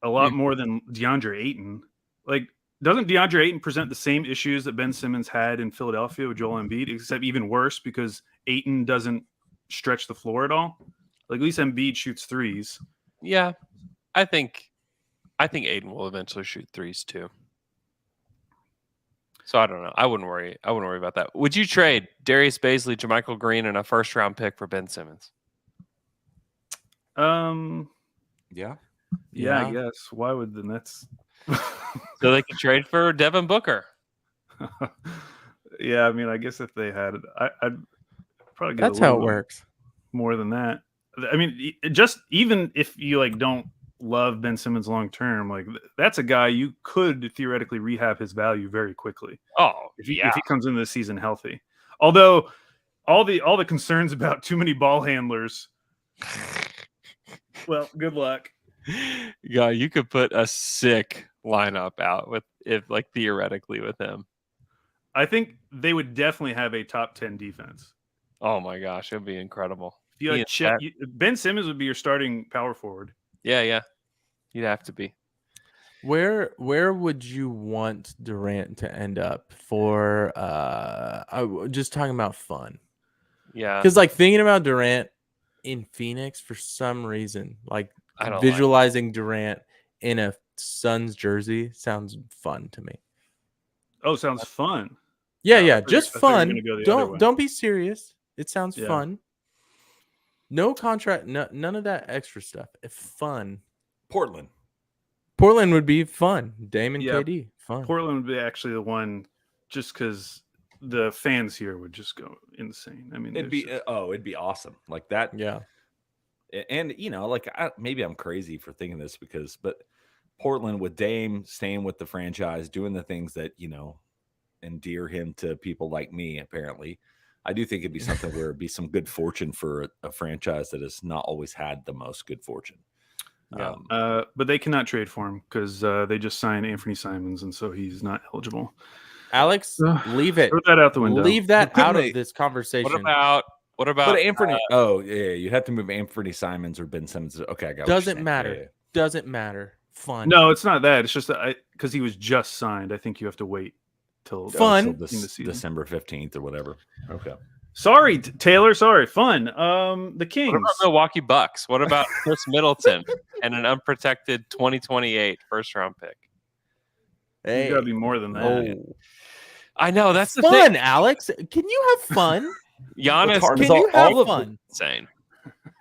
S7: a lot more than DeAndre Ayton. Like, doesn't DeAndre Ayton present the same issues that Ben Simmons had in Philadelphia with Joel Embiid, except even worse because Ayton doesn't stretch the floor at all? Like at least Embiid shoots threes.
S5: Yeah, I think Ayton will eventually shoot threes too. So I don't know. I wouldn't worry about that. Would you trade Darius Bazley, JaMychal Green, and a first-round pick for Ben Simmons?
S6: Yeah.
S7: Yeah, I
S3: Yeah.
S7: guess. Why would the Nets?
S5: So they could trade for Devin Booker.
S7: Yeah, I mean, I guess if they had it, I'd probably get
S3: That's
S7: a little
S3: how it works.
S7: more than that. I mean, just even if you like don't love Ben Simmons long term, like that's a guy you could theoretically rehab his value very quickly
S5: Oh,
S7: if he comes into the season healthy. Although all the concerns about too many ball handlers. Well, good luck.
S5: Yeah, you could put a sick lineup out with theoretically with him.
S7: I think they would definitely have a top 10 defense.
S5: Oh my gosh, it'd be incredible.
S7: If you had Ben Simmons would be your starting power forward.
S5: Yeah, you'd have to be.
S3: Where would you want Durant to end up for just talking about fun?
S5: Yeah,
S3: Because like thinking about Durant in Phoenix for some reason, like
S5: I don't
S3: visualizing Durant in a Suns jersey sounds fun to me.
S7: Oh, sounds fun.
S3: Yeah,
S7: Oh,
S3: yeah,
S7: I thought
S3: just
S7: you were
S3: fun.
S7: gonna go the other way.
S3: Don't be serious. It sounds
S7: Yeah.
S3: fun. No contract, none of that extra stuff. If fun.
S6: Portland.
S3: Portland would be fun. Dame and
S7: Yeah.
S3: KD, fun.
S7: Portland would be actually the one, just because the fans here would just go insane. I mean,
S6: It'd be it'd be awesome like that.
S3: Yeah.
S6: And like maybe I'm crazy for thinking this but Portland with Dame staying with the franchise, doing the things that endear him to people like me. Apparently, I do think it'd be something where it'd be some good fortune for a franchise that has not always had the most good fortune.
S5: Yeah.
S7: But they cannot trade for him because they just signed Anthony Simons, and so he's not eligible.
S3: Alex, leave it.
S7: Throw that out the window.
S3: Leave that
S6: Couldn't
S3: out
S6: they-
S3: of this conversation.
S5: What about
S6: But Anthony? You have to move Anthony Simons or Ben Simmons. Okay, I got. what you're
S3: Doesn't
S6: saying.
S3: matter.
S6: Yeah.
S3: Doesn't matter. Fun.
S7: No, it's not that. It's just that because he was just signed. I think you have to wait till
S3: Fun.
S6: Till
S7: in the season.
S6: December 15th or whatever. Okay.
S7: Sorry, Taylor. Sorry. Fun. The Kings.
S5: What about Milwaukee Bucks? What about Chris Middleton and an unprotected 2028 first round pick?
S3: Hey.
S7: You gotta be more than that.
S3: Oh.
S5: I know that's the
S3: Fun,
S5: thing.
S3: Alex. Can you have fun?
S5: Giannis
S6: Can
S3: Can you have
S6: all of
S3: fun?
S5: insane.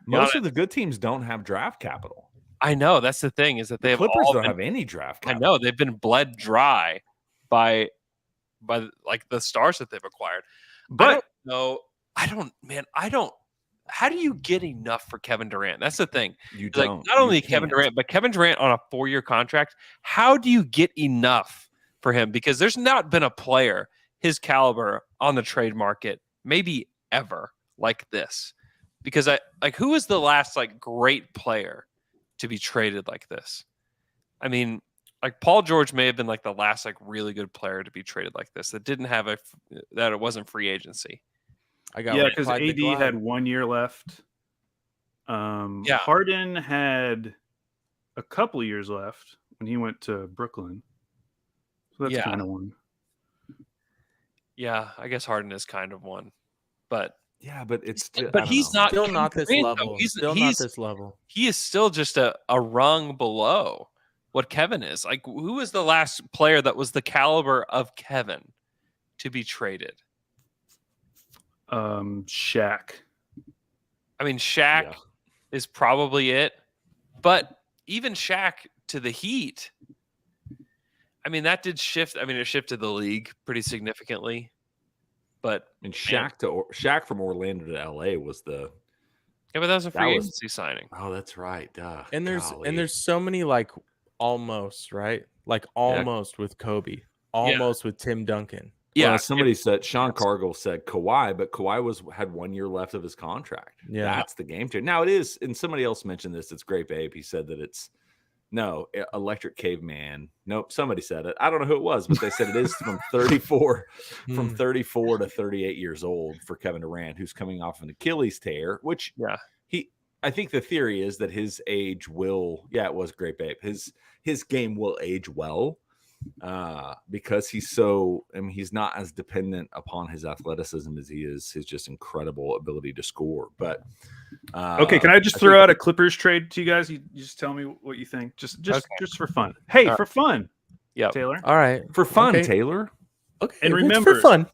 S6: Most of the good teams don't have draft capital.
S5: I know that's the thing is that they
S6: The
S5: have
S6: Clippers
S5: all
S6: don't
S5: been,
S6: have any draft
S5: I
S6: capital.
S5: know they've been bled dry by like the stars that they've acquired.
S7: But
S5: I don't. How do you get enough for Kevin Durant? That's the thing.
S6: You
S5: Like
S6: don't.
S5: not only
S6: You
S5: Kevin
S6: can't.
S5: Durant, but Kevin Durant on a 4-year contract. How do you get enough for him? Because there's not been a player his caliber on the trade market, maybe ever, like this. Because who is the last like great player to be traded like this? I mean, like Paul George may have been like the last like really good player to be traded like this that didn't have that it wasn't free agency.
S3: I got
S7: yeah,
S3: one.
S7: because
S3: Clyde
S7: AD
S3: McGlide.
S7: had 1 year left.
S5: Yeah.
S7: Harden had a couple of years left when he went to Brooklyn. So that's
S5: Yeah.
S7: kind of one.
S5: Yeah, I guess Harden is kind of one, but
S6: Yeah, but it's.
S5: but he's not
S3: Still not this
S5: Durant, though.
S3: level.
S5: He's
S3: Still not this level.
S5: he is still just a rung below what Kevin is. Like, who was the last player that was the caliber of Kevin to be traded?
S7: Shaq.
S5: I mean, Shaq
S6: Yeah.
S5: is probably it, but even Shaq to the Heat, I mean, that did shift. I mean, it shifted the league pretty significantly, but
S6: And Shaq from Orlando to LA was the.
S5: yeah, but that was a
S6: That
S5: free
S6: was-
S5: agency signing.
S6: Oh, that's right. Duh.
S3: And
S6: Golly.
S3: there's so many like almost, right? Like almost with Kobe, almost with Tim Duncan.
S5: Yeah,
S6: Well, somebody said Sean Cargill said Kawhi, but Kawhi had 1 year left of his contract.
S3: Yeah.
S6: That's the game changer. Now it is, and somebody else mentioned this. It's Great Babe. He said that it's Electric Caveman. Nope, somebody said it. I don't know who it was, but they said it is from 34 to 38 years old for Kevin Durant, who's coming off an Achilles tear, which I think the theory is that his age will, it was Great Babe. His game will age well. Because he's he's not as dependent upon his athleticism as he is his just incredible ability to score. But
S7: Okay, can I just throw out a Clippers trade to you guys? You just tell me what you think, just for fun. Hey, for fun.
S5: Yep.
S7: Taylor.
S3: All right.
S6: for fun,
S3: Okay.
S6: Taylor.
S3: Okay.
S7: And
S3: it's
S7: remember-
S3: for fun.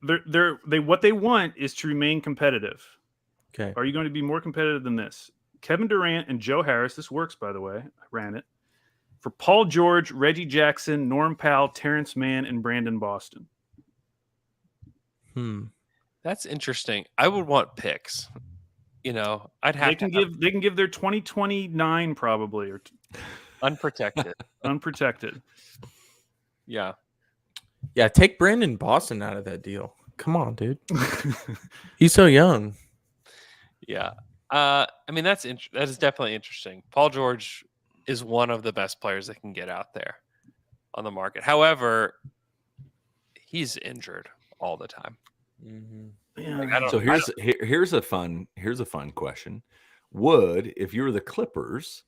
S7: What they want is to remain competitive.
S3: Okay.
S7: Are you going to be more competitive than this? Kevin Durant and Joe Harris. This works, by the way. I ran it. For Paul George, Reggie Jackson, Norm Powell, Terrence Mann, and Brandon Boston.
S5: That's interesting. I would want picks. I'd have
S7: They can give their 2029 probably or
S5: unprotected.
S7: unprotected.
S5: Yeah.
S3: Yeah, take Brandon Boston out of that deal. Come on, dude. He's so young.
S5: Yeah. That is definitely interesting. Paul George is one of the best players that can get out there on the market. However, he's injured all the time.
S6: So here's a fun question. If you were the Clippers,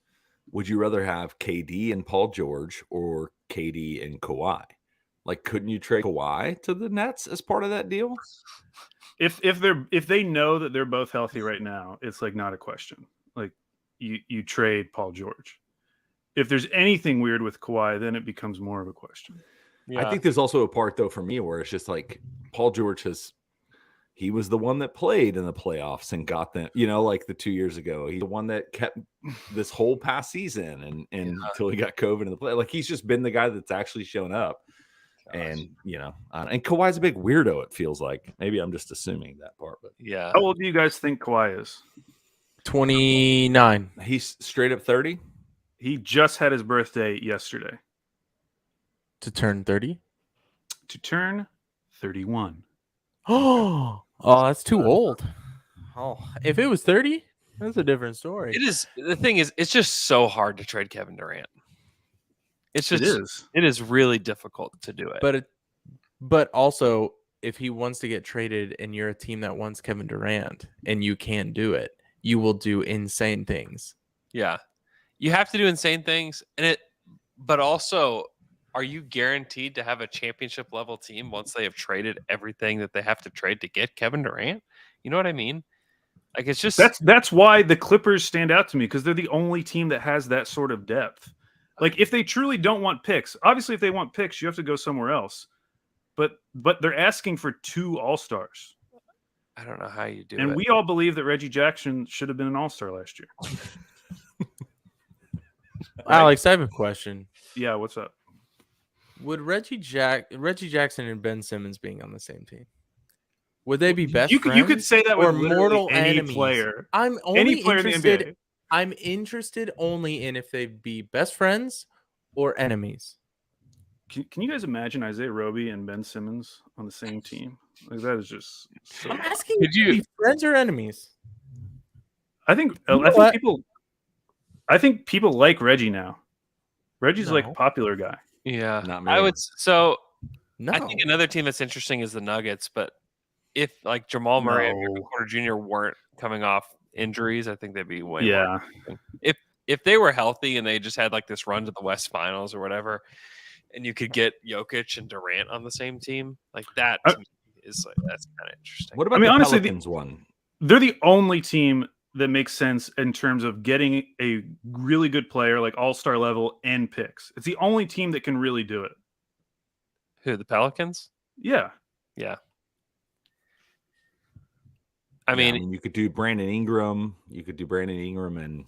S6: would you rather have KD and Paul George or KD and Kawhi? Like, couldn't you trade Kawhi to the Nets as part of that deal?
S7: If they know that they're both healthy right now, it's like not a question. Like you trade Paul George. If there's anything weird with Kawhi, then it becomes more of a question.
S5: Yeah.
S6: I think there's also a part though for me where it's just like Paul George he was the one that played in the playoffs and got them, like the 2 years ago. He's the one that kept this whole past season and until he got COVID in the play. Like he's just been the guy that's actually shown up. And and Kawhi's a big weirdo, it feels like. Maybe I'm just assuming that part, but
S5: Yeah.
S7: How old do you guys think Kawhi is?
S3: 29.
S6: He's straight up 30.
S7: He just had his birthday yesterday.
S3: To turn 30?
S7: To turn 31.
S3: Oh, that's too old. Oh, if it was 30, that's a different story.
S5: It is. The thing is, it's just so hard to trade Kevin Durant. It is really difficult to do it.
S3: But also, if he wants to get traded and you're a team that wants Kevin Durant and you can do it, you will do insane things.
S5: Yeah. You have to do insane things. But also, are you guaranteed to have a championship level team once they have traded everything that they have to trade to get Kevin Durant? You know what I mean? Like, it's just
S7: that's why the Clippers stand out to me, because they're the only team that has that sort of depth. Like, if they truly don't want picks, obviously, if they want picks, you have to go somewhere else. But they're asking for 2 All-Stars.
S5: I don't know how you do it.
S7: And we all believe that Reggie Jackson should have been an All-Star last year.
S3: Alex, I have a question.
S7: Yeah, what's up?
S3: Would Reggie Jackson and Ben Simmons being on the same team, would they be best friends?
S7: You could say that with
S3: or
S7: literally
S3: mortal
S7: any
S3: enemies?
S7: player.
S3: I'm only
S7: Any player in the
S3: interested.
S7: NBA.
S3: I'm interested only in if they'd be best friends or enemies.
S7: Can you guys imagine Isaiah Roby and Ben Simmons on the same team? Like, that is just so...
S3: I'm asking you to be friends or enemies.
S7: I think people like Reggie now. Reggie's like a popular guy.
S5: Yeah.
S6: Not me.
S5: I would. So
S3: No.
S5: I think another team that's interesting is the Nuggets. But if like Jamal Murray and Michael Porter Jr. weren't coming off injuries, I think they'd be way more interesting. If they were healthy and they just had like this run to the West Finals or whatever, and you could get Jokic and Durant on the same team, like that to me is like, that's kind of interesting.
S6: What about the Pelicans one?
S7: They're the only team that makes sense in terms of getting a really good player, like all-star level, and picks. It's the only team that can really do it.
S5: Who, the Pelicans?
S7: Yeah.
S5: Yeah.
S6: I mean, you could do Brandon Ingram. You could do Brandon Ingram and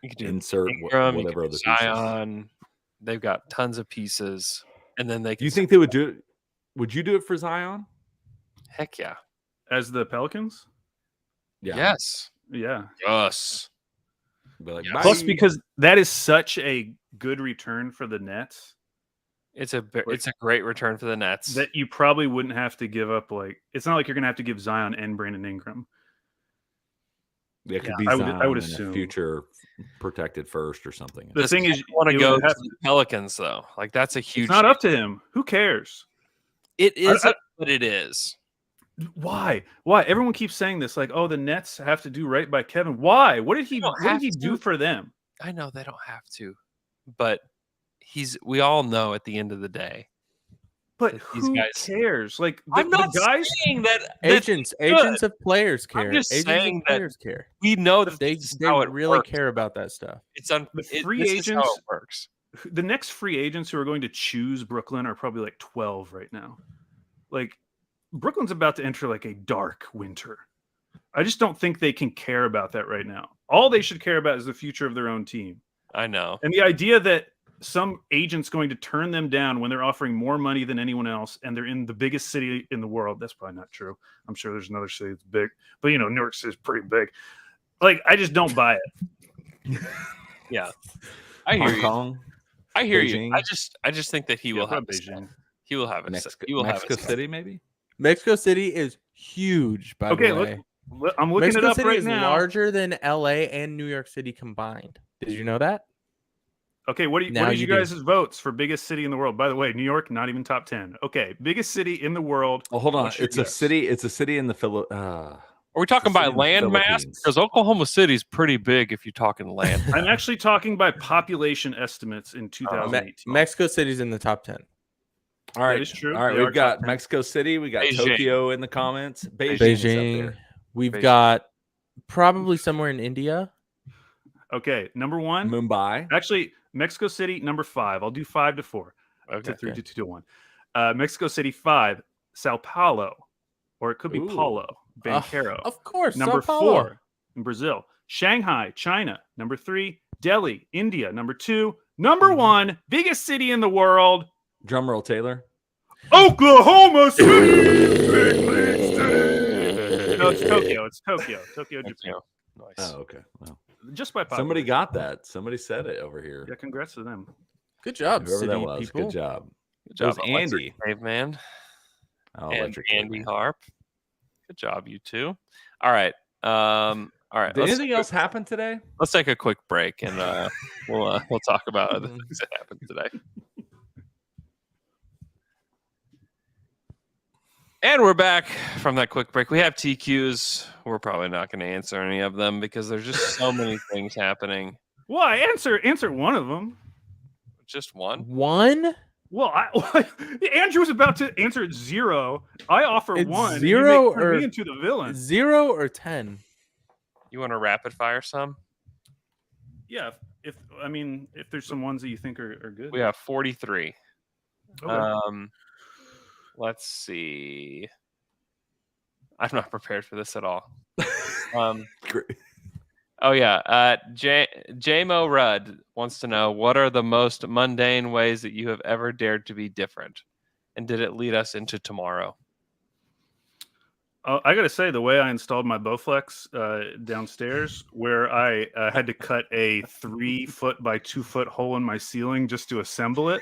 S5: you could do
S6: insert
S5: Ingram,
S6: whatever other
S5: Zion.
S6: pieces.
S5: They've got tons of pieces, and then they.
S6: Do you think they would do it? Would you do it for Zion?
S5: Heck yeah!
S7: As the Pelicans?
S6: Yeah.
S5: Yes.
S7: Yeah.
S5: Yes.
S6: Be like,
S5: Yeah.
S7: Plus,
S6: bye.
S7: because that is such a good return for the Nets
S5: It's a great return for the Nets.
S7: that you probably wouldn't have to give up. Like, it's not like you're going to have to give Zion and Brandon Ingram.
S6: It could be
S7: I
S6: Zion
S7: would
S6: in a
S7: assume.
S6: future protected first or something.
S7: The thing is,
S5: want to
S7: you
S5: go
S7: would
S5: to
S7: have
S5: the Pelicans though. Like that's a huge.
S7: It's not up to him. Who cares?
S5: It is,
S7: I-
S5: but it is.
S7: Why? Everyone keeps saying this, like, oh, the Nets have to do right by Kevin. Why? What did he do for them?
S5: I know they don't have to, but we all know at the end of the day.
S7: But
S5: These
S7: who
S5: guys-
S7: cares? Like,
S5: I'm not
S7: the guys.
S5: saying that
S3: Agents of players care.
S5: I'm just
S3: Agents
S5: saying
S3: of
S5: that
S3: players care.
S5: we know that
S3: They
S5: this is how it
S3: really
S5: works.
S3: care about that stuff.
S5: It's
S7: free
S5: this is how
S7: agents-
S5: it works.
S7: The next free agents who are going to choose Brooklyn are probably like 12 right now. Like, Brooklyn's about to enter like a dark winter. I just don't think they can care about that right now. All they should care about is the future of their own team.
S5: I know.
S7: And the idea that some agent's going to turn them down when they're offering more money than anyone else and they're in the biggest city in the world, that's probably not true. I'm sure there's another city that's big. But, New York City is pretty big. Like, I just don't buy it.
S5: Yeah. I hear
S6: Hong
S5: you.
S6: Kong,
S5: I hear
S6: Beijing.
S5: you. I just think that he will have
S7: Beijing.
S5: He will have it.
S6: Mexico City, maybe.
S3: Mexico City is huge, by
S7: Okay,
S3: the way.
S7: I'm looking
S3: Mexico
S7: it up
S3: City
S7: right
S3: is
S7: now.
S3: larger than LA and New York City combined. Did you know that?
S7: Okay, what
S3: Now
S7: are you
S3: you do.
S7: guys' votes for biggest city in the world? By the way, New York, not even top 10. Okay, biggest city in the world.
S6: Oh, hold on.
S7: What's your
S6: It's a
S7: guess?
S6: city. It's a city in the
S5: Are we talking
S6: It's a
S5: by
S6: city in the
S5: land mass?
S6: Philippines.
S5: Because Oklahoma City's pretty big if you're talking land.
S7: I'm actually talking by population estimates in 2018.
S3: Mexico City's in the top 10.
S6: All right,
S7: That is true.
S6: All right,
S7: They are
S6: we've got
S7: top 10.
S6: Mexico City. We got
S5: Beijing.
S6: Tokyo in the comments. Beijing.
S3: Beijing. We've
S5: Beijing.
S3: got probably somewhere in India.
S7: Okay, number one.
S6: Mumbai.
S7: Actually, Mexico City, number 5. I'll do 5 to 4.
S5: Okay.
S7: To 3 to 2 to 1. Mexico City, 5. Sao Paulo, or it could be
S6: Ooh.
S7: Paulo. Banquero.
S3: Of course.
S7: Number
S3: Sao Paulo.
S7: 4 in Brazil. Shanghai, China. Number 3. Delhi, India. Number 2. Number 1, biggest city in the world.
S6: Drumroll, Taylor.
S7: Oklahoma City. No, it's Tokyo. It's Tokyo. Tokyo, Japan.
S5: Nice.
S6: Oh, okay. Well,
S7: Just by population.
S6: somebody got that. Somebody said it over here.
S7: Yeah, congrats to them.
S3: Good job,
S6: Whoever
S3: city
S6: that was.
S3: people.
S6: Good job.
S5: Good
S6: That was
S5: job, Electric
S6: Andy.
S5: Caveman.
S6: Oh,
S5: And
S6: Electric
S5: Andy
S6: Caveman.
S5: Harp. Good job, you two. All right. All right.
S6: Did anything else happen today?
S5: Let's take a quick break and we'll talk about other things that happened today. And we're back from that quick break. We have TQs. We're probably not going to answer any of them because there's just so many things happening.
S7: Well, I answer one of them.
S5: Just one.
S3: One?
S7: Well, Andrew was about to answer 0. I offer
S3: It's
S7: 1. and
S3: 0
S7: you turn
S3: or
S7: me into the villain.
S3: 0 or 10?
S5: You want to rapid fire some?
S7: Yeah, if there's some ones that you think are good.
S5: We have 43.
S7: Okay.
S5: Let's see. I'm not prepared for this at all.
S6: Great.
S5: Oh yeah. JMO Rudd wants to know, what are the most mundane ways that you have ever dared to be different, and did it lead us into tomorrow?
S7: I got to say, the way I installed my Bowflex downstairs, where I had to cut a 3-foot by 2-foot hole in my ceiling just to assemble it,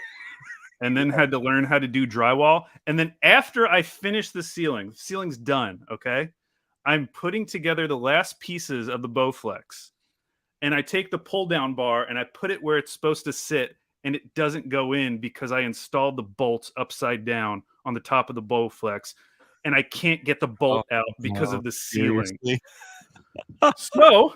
S7: and then had to learn how to do drywall. And then after I finished the ceiling's done, okay? I'm putting together the last pieces of the Bowflex. And I take the pull-down bar and I put it where it's supposed to sit, and it doesn't go in because I installed the bolts upside down on the top of the Bowflex. And I can't get the bolt out because of the ceiling. So,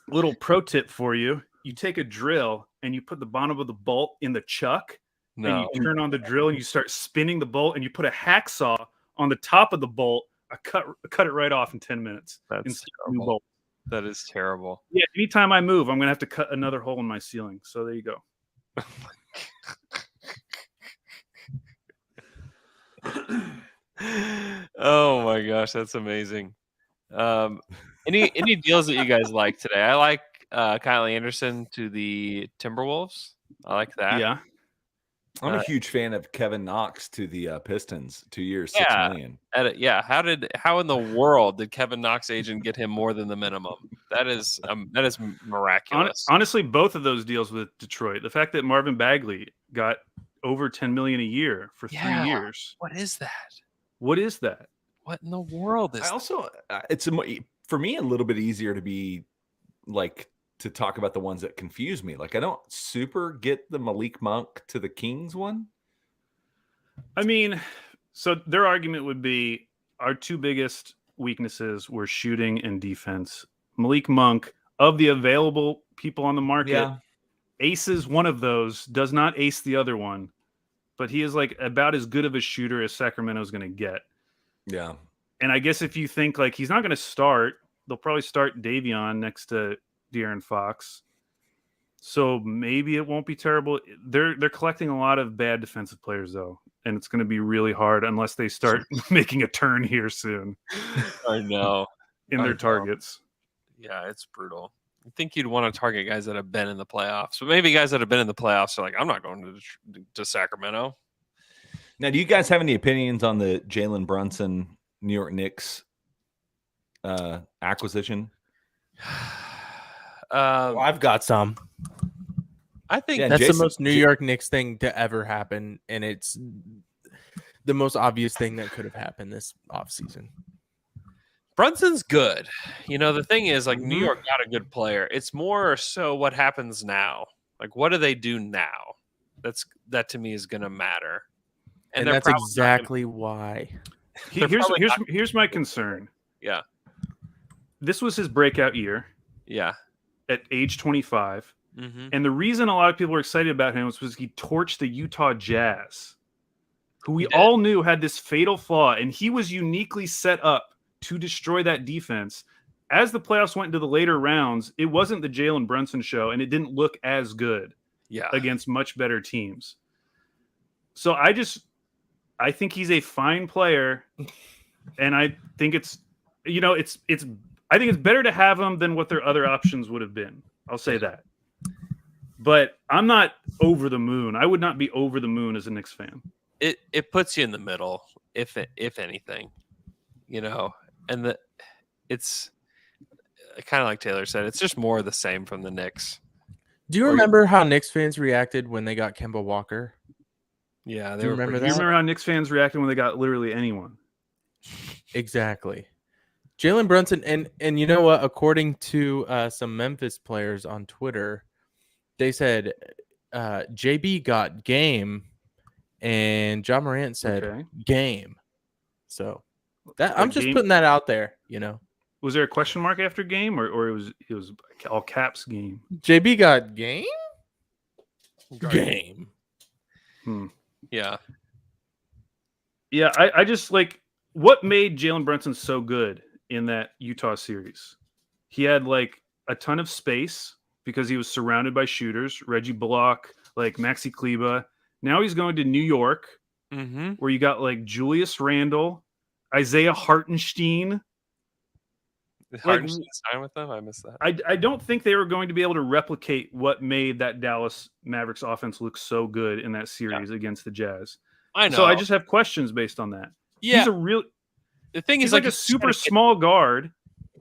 S7: little pro tip for you. You take a drill and you put the bottom of the bolt in the chuck.
S5: No.
S7: And you turn on the drill and you start spinning the bolt, and you put a hacksaw on the top of the bolt. I cut it right off in 10 minutes.
S5: That's
S7: Insert a new
S5: terrible.
S7: bolt.
S5: That is terrible.
S7: Yeah, anytime I move, I'm going to have to cut another hole in my ceiling. So there you go.
S5: Oh my gosh, that's amazing. Any deals that you guys like today? I like Kyle Anderson to the Timberwolves. I like that.
S7: Yeah.
S6: I'm a huge fan of Kevin Knox to the Pistons. 2 years,
S5: Yeah.
S6: $6 million.
S5: How in the world did Kevin Knox agent get him more than the minimum? That is miraculous.
S7: Honestly, both of those deals with Detroit, the fact that Marvin Bagley got over $10 million a year for 3 years.
S5: What is that?
S7: What is that?
S5: What in the world is
S6: I also, for me, a little bit easier to be like, to talk about the ones that confuse me. Like, I don't super get the Malik Monk to the Kings one.
S7: I mean, so their argument would be our two biggest weaknesses were shooting and defense. Malik Monk, of the available people on the market, aces one of those, does not ace the other one, but he is like about as good of a shooter as Sacramento's going to get.
S6: Yeah.
S7: And I guess if you think like he's not going to start, they'll probably start Davion next to De'Aaron Fox. So maybe it won't be terrible. They're collecting a lot of bad defensive players though, and it's going to be really hard unless they start making a turn here soon.
S5: I know.
S7: In their targets.
S5: Yeah, it's brutal. I think you'd want to target guys that have been in the playoffs, but maybe guys that have been in the playoffs are like, I'm not going to Sacramento.
S6: Now, do you guys have any opinions on the Jalen Brunson New York Knicks acquisition?
S3: Well, I've got some.
S5: I think
S6: Yeah,
S3: That's
S6: Jason-
S3: the most New York Knicks thing to ever happen, and it's the most obvious thing that could have happened this offseason.
S5: Brunson's good. The thing is, like, New
S3: Mhm.
S5: York got a good player. It's more so what happens now. Like, what do they do now? That to me is going to matter.
S3: And
S5: they're
S3: that's
S5: probably not
S3: exactly why.
S5: They're probably not-
S7: Here's my concern.
S5: Yeah.
S7: This was his breakout year
S5: Yeah.
S7: at age 25.
S5: Mm-hmm.
S7: And the reason a lot of people were excited about him was he torched the Utah Jazz, who we
S5: He did.
S7: all knew had this fatal flaw, and he was uniquely set up to destroy that defense. As the playoffs went into the later rounds, it wasn't the Jalen Brunson show, and it didn't look as good
S5: Yeah.
S7: against much better teams. So I think he's a fine player, and I think it's I think it's better to have him than what their other options would have been. I'll say that. But I'm not over the moon. I would not be over the moon as a Knicks fan.
S5: It puts you in the middle, if anything, and it's kind of like Taylor said, it's just more of the same from the Knicks.
S3: Do you remember how Knicks fans reacted when they got Kemba Walker?
S5: Yeah,
S3: Do you remember
S7: Do you
S3: that?
S7: remember how Knicks fans reacted when they got literally anyone?
S3: Exactly. Jalen Brunson, and you know what? According to some Memphis players on Twitter, they said JB got game, and John Morant said
S7: Okay.
S3: game. So that
S7: Like
S3: I'm just
S7: game-
S3: putting that out there.
S7: Was there a question mark after game, or it was all caps game?
S3: JB got game. Game.
S5: Yeah.
S7: Yeah, I just like what made Jalen Brunson so good in that Utah series. He had like a ton of space because he was surrounded by shooters, Reggie Bullock, like Maxi Kleba. Now he's going to New York,
S5: Mm-hmm.
S7: where you got like Julius Randle, Isaiah Hartenstein.
S5: Hartenstein signed with them. I missed that.
S7: I don't think they were going to be able to replicate what made that Dallas Mavericks offense look so good in that series against the Jazz.
S5: I know.
S7: So I just have questions based on that.
S5: yeah.
S7: He's a real
S5: The thing
S7: he's
S5: is,
S7: like a
S5: he's
S7: super
S5: gotta get-
S7: small guard.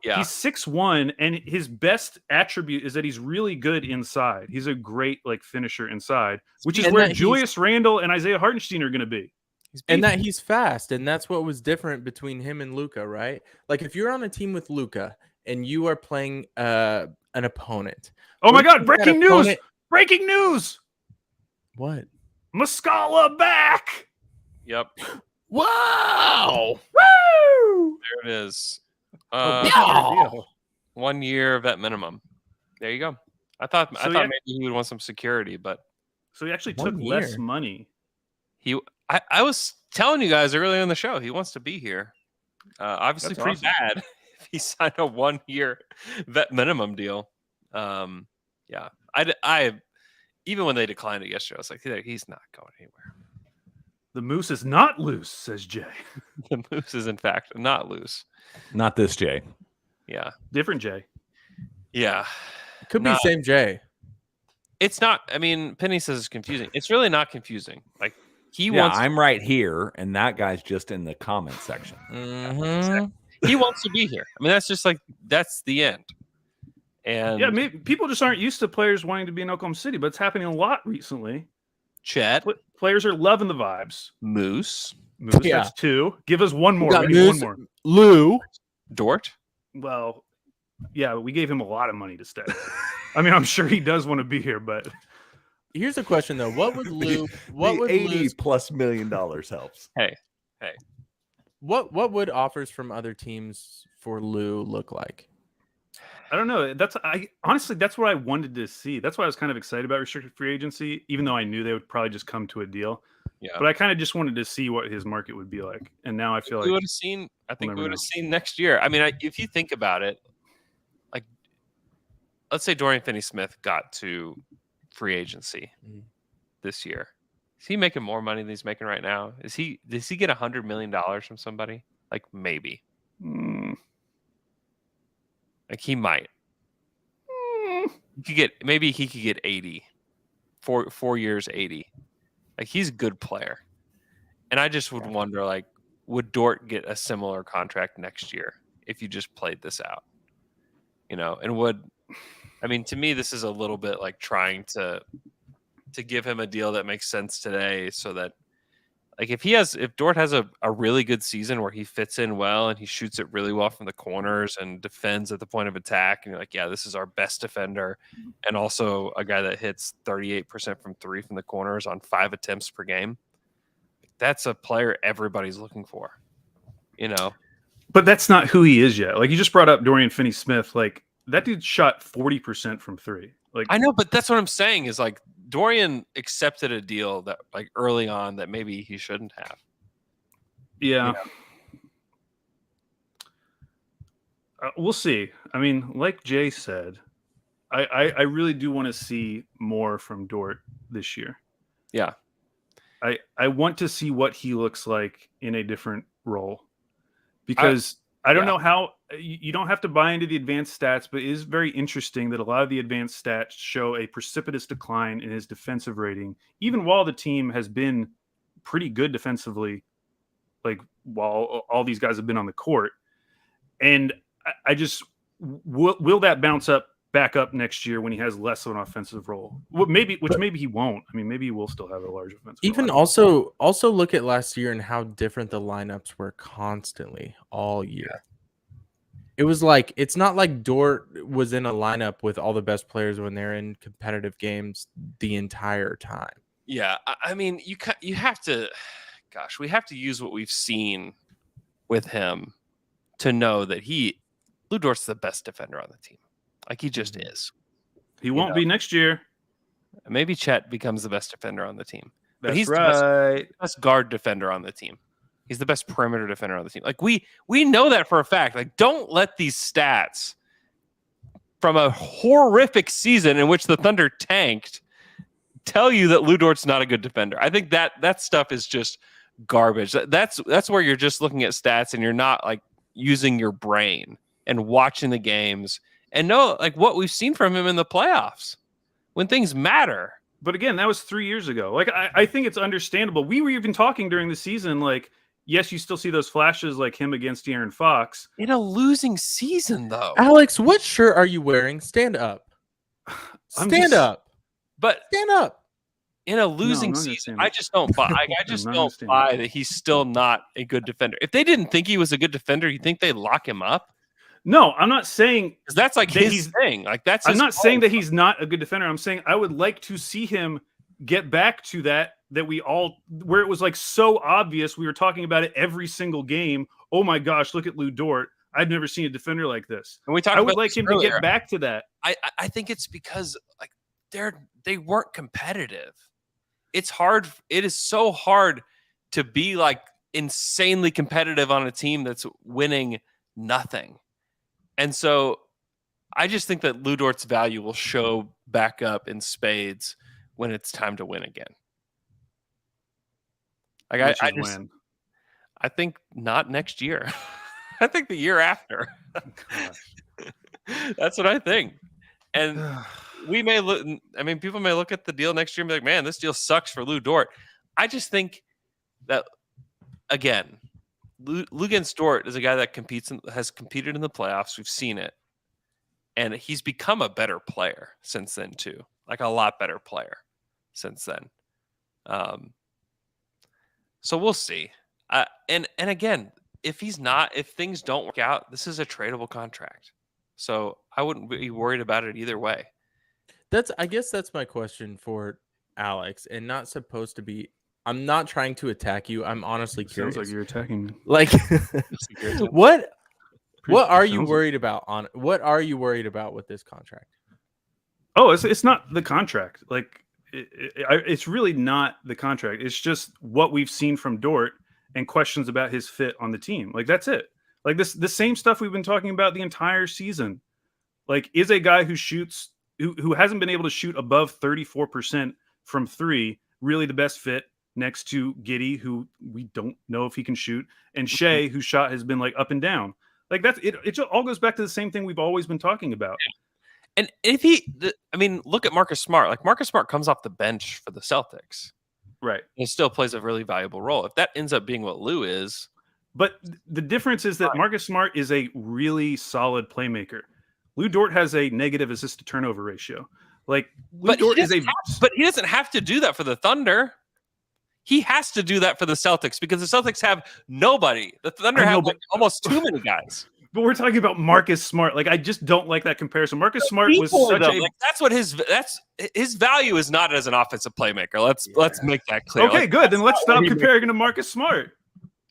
S5: Yeah.
S7: He's 6'1", and his best attribute is that he's really good inside. He's a great like finisher inside, which is
S3: And
S7: where
S3: that he's-
S7: Julius Randle and Isaiah Hartenstein are going to be.
S3: And that he's fast, and that's what was different between him and Luka, right? Like if you're on a team with Luka and you are playing an opponent.
S7: Oh my
S3: what if
S7: God!
S3: that
S7: Breaking news!
S3: opponent-
S7: Breaking news!
S3: What?
S7: Muscala back!
S5: Yep.
S3: Wow!
S7: Woo!
S5: There it is.
S3: Yeah.
S5: 1 year vet minimum. There you go. I thought
S7: So
S5: maybe he would want some security, but
S7: So he actually
S3: 1
S7: took less
S3: year.
S7: money.
S5: I was telling you guys earlier in the show he wants to be here. Obviously,
S7: That's
S5: pretty
S7: awesome.
S5: bad if he signed a 1 year vet minimum deal. Yeah, I even when they declined it yesterday, I was like, he's not going anywhere.
S7: The moose is not loose, says Jay.
S5: The Moose is in fact not loose.
S6: Not this, Jay.
S5: Yeah,
S7: Different Jay.
S5: yeah.
S3: Could be
S5: Not-
S3: same J.
S5: It's not. I mean, Penny says it's confusing. It's really not confusing. Like he
S6: Yeah,
S5: wants.
S6: I'm right here, and that guy's just in the comment section.
S3: Mhm.
S5: He wants to be here. I mean, that's just like that's the end. And
S7: Yeah, maybe people just aren't used to players wanting to be in Oklahoma City, but it's happening a lot recently.
S5: Chet,
S7: Players are loving the vibes.
S5: Moose,
S7: Moose,
S3: Yeah.
S7: that's two. Give us one more.
S3: got
S7: We need
S3: Moose.
S7: one more.
S3: Lou.
S5: Dort.
S7: Well, yeah, we gave him a lot of money to stay. I mean, I'm sure he does want to be here, but
S3: Here's a question though. What would Lou? What
S6: the
S3: would Lou's,
S6: $80+ million helps.
S3: What would offers from other teams for Lou look like?
S7: I don't know. Honestly, that's what I wanted to see. That's why I was kind of excited about restricted free agency, even though I knew they would probably just come to a deal.
S5: Yeah.
S7: But I kind of just wanted to see what his market would be like. And now I feel
S5: We
S7: like
S5: would have seen. I think we
S7: never
S5: would
S7: know.
S5: have seen next year. I mean, if you think about it, like, let's say Dorian Finney-Smith got to free agency
S3: Mhm.
S5: this year. Is he making more money than he's making right now? Does he get $100 million from somebody? Like maybe.
S7: mm,
S5: Like he might. Maybe he could get 80. 4 years, 80. Like he's a good player. And I just would wonder, like, would Dort get a similar contract next year if you just played this out? And to me, this is a little bit like trying to give him a deal that makes sense today, so that, like, if Dort has a really good season where he fits in well and he shoots it really well from the corners and defends at the point of attack, and you're like, yeah, this is our best defender, and also a guy that hits 38% from three from the corners on 5 attempts per game. That's a player everybody's looking for,
S7: But that's not who he is yet. Like, you just brought up Dorian Finney-Smith. Like, that dude shot 40% from three. Like,
S5: I know, but that's what I'm saying is, like, Dorian accepted a deal that, like, early on that maybe he shouldn't have.
S7: Yeah. We'll see. I mean, like Jay said, I really do want to see more from Dort this year.
S5: Yeah.
S7: I want to see what he looks like in a different role, because I don't know how you don't have to buy into the advanced stats, but it is very interesting that a lot of the advanced stats show a precipitous decline in his defensive rating, even while the team has been pretty good defensively, like while all these guys have been on the court. And I just, will that bounce back up next year when he has less of an offensive role? Maybe he won't. I mean, maybe he will still have a large offensive role.
S3: Even also look at last year and how different the lineups were constantly all year. It was like, it's not like Dort was in a lineup with all the best players when they're in competitive games the entire time.
S5: Yeah, I mean, you have to, gosh, we have to use what we've seen with him to know that Lou Dort's the best defender on the team. Like, he just is.
S7: He won't be next year.
S5: Maybe Chet becomes the best defender on the team.
S7: That's
S5: but he's
S7: right.
S5: the best guard defender on the team. He's the best perimeter defender on the team. Like, we know that for a fact. Like, don't let these stats from a horrific season in which the Thunder tanked tell you that Lou Dort's not a good defender. I think that stuff is just garbage. That's where you're just looking at stats and you're not, like, using your brain and watching the games and know, like, what we've seen from him in the playoffs when things matter.
S7: But again, that was 3 years ago. Like, I think it's understandable. We were even talking during the season, like, yes, you still see those flashes like him against De'Aaron Fox.
S5: In a losing season, though.
S3: Alex, what shirt are you wearing? Stand up. Stand up.
S5: But
S3: stand up.
S5: In a losing season, I just don't buy. I just don't buy that he's still not a good defender. If they didn't think he was a good defender, you think they'd lock him up?
S7: No, I'm not saying,
S5: because that's like his thing. Like, that's.
S7: I'm not saying that he's not a good defender. I'm saying I would like to see him get back to that we all, where it was like so obvious. We were talking about it every single game. Oh my gosh, look at Lou Dort. I've never seen a defender like this.
S5: And
S7: I would like him to get back to that.
S5: I think it's because, like, they weren't competitive. It's hard. It is so hard to be, like, insanely competitive on a team that's winning nothing. And so I just think that Lou Dort's value will show back up in spades when it's time to win again. Like, I think not next year. I think the year after. That's what I think. And we may look, I mean, people may look at the deal next year and be like, man, this deal sucks for Lou Dort. I just think that, again, Lou against Dort is a guy that has competed in the playoffs. We've seen it. And he's become a better player since then, too. Like, a lot better player since then. So we'll see. And again, if things don't work out, this is a tradable contract. So I wouldn't be worried about it either way.
S3: I guess that's my question for Alex, and not supposed to be. I'm not trying to attack you. I'm honestly curious.
S7: Sounds like you're attacking me.
S3: Like, what are you worried about what are you worried about with this contract?
S7: Oh, it's not the contract. Like, it's really not the contract. It's just what we've seen from Dort and questions about his fit on the team. Like, that's it. Like, the same stuff we've been talking about the entire season. Like, is a guy who shoots, who hasn't been able to shoot above 34% from three, really the best fit next to Giddey, who we don't know if he can shoot, and Shea, whose shot has been, like, up and down. Like that's it. It all goes back to the same thing we've always been talking about.
S5: And if look at Marcus Smart. Like Marcus Smart comes off the bench for the Celtics.
S7: Right.
S5: He still plays a really valuable role. If that ends up being what Lou is.
S7: But the difference is that Marcus Smart is a really solid playmaker. Lou Dort has a negative assist to turnover ratio. Like Lou Dort is
S5: but he doesn't have to do that for the Thunder. He has to do that for the Celtics because the Celtics have nobody. The Thunder have almost too many guys.
S7: But we're talking about Marcus Smart. Like I just don't like that comparison. Marcus Smart was such a
S5: that's what his value is not as an offensive playmaker. Let's make that clear.
S7: Okay, good. Then let's stop comparing him to Marcus Smart.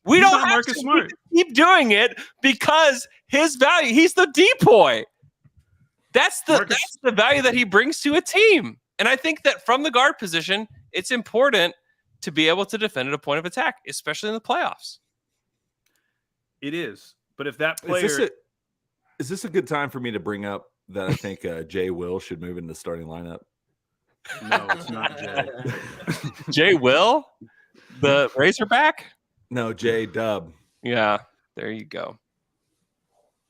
S5: We don't have Marcus Smart. Keep doing it because his value. He's the depoy. That's the value that he brings to a team. And I think that from the guard position, it's important to be able to defend at a point of attack, especially in the playoffs.
S7: It is. But if that player...
S6: Is this a good time for me to bring up that I think Jay Will should move into the starting lineup?
S7: No, it's not Jay.
S5: Jay Will? The Razorback?
S6: No, Jay Dub.
S5: Yeah, there you go.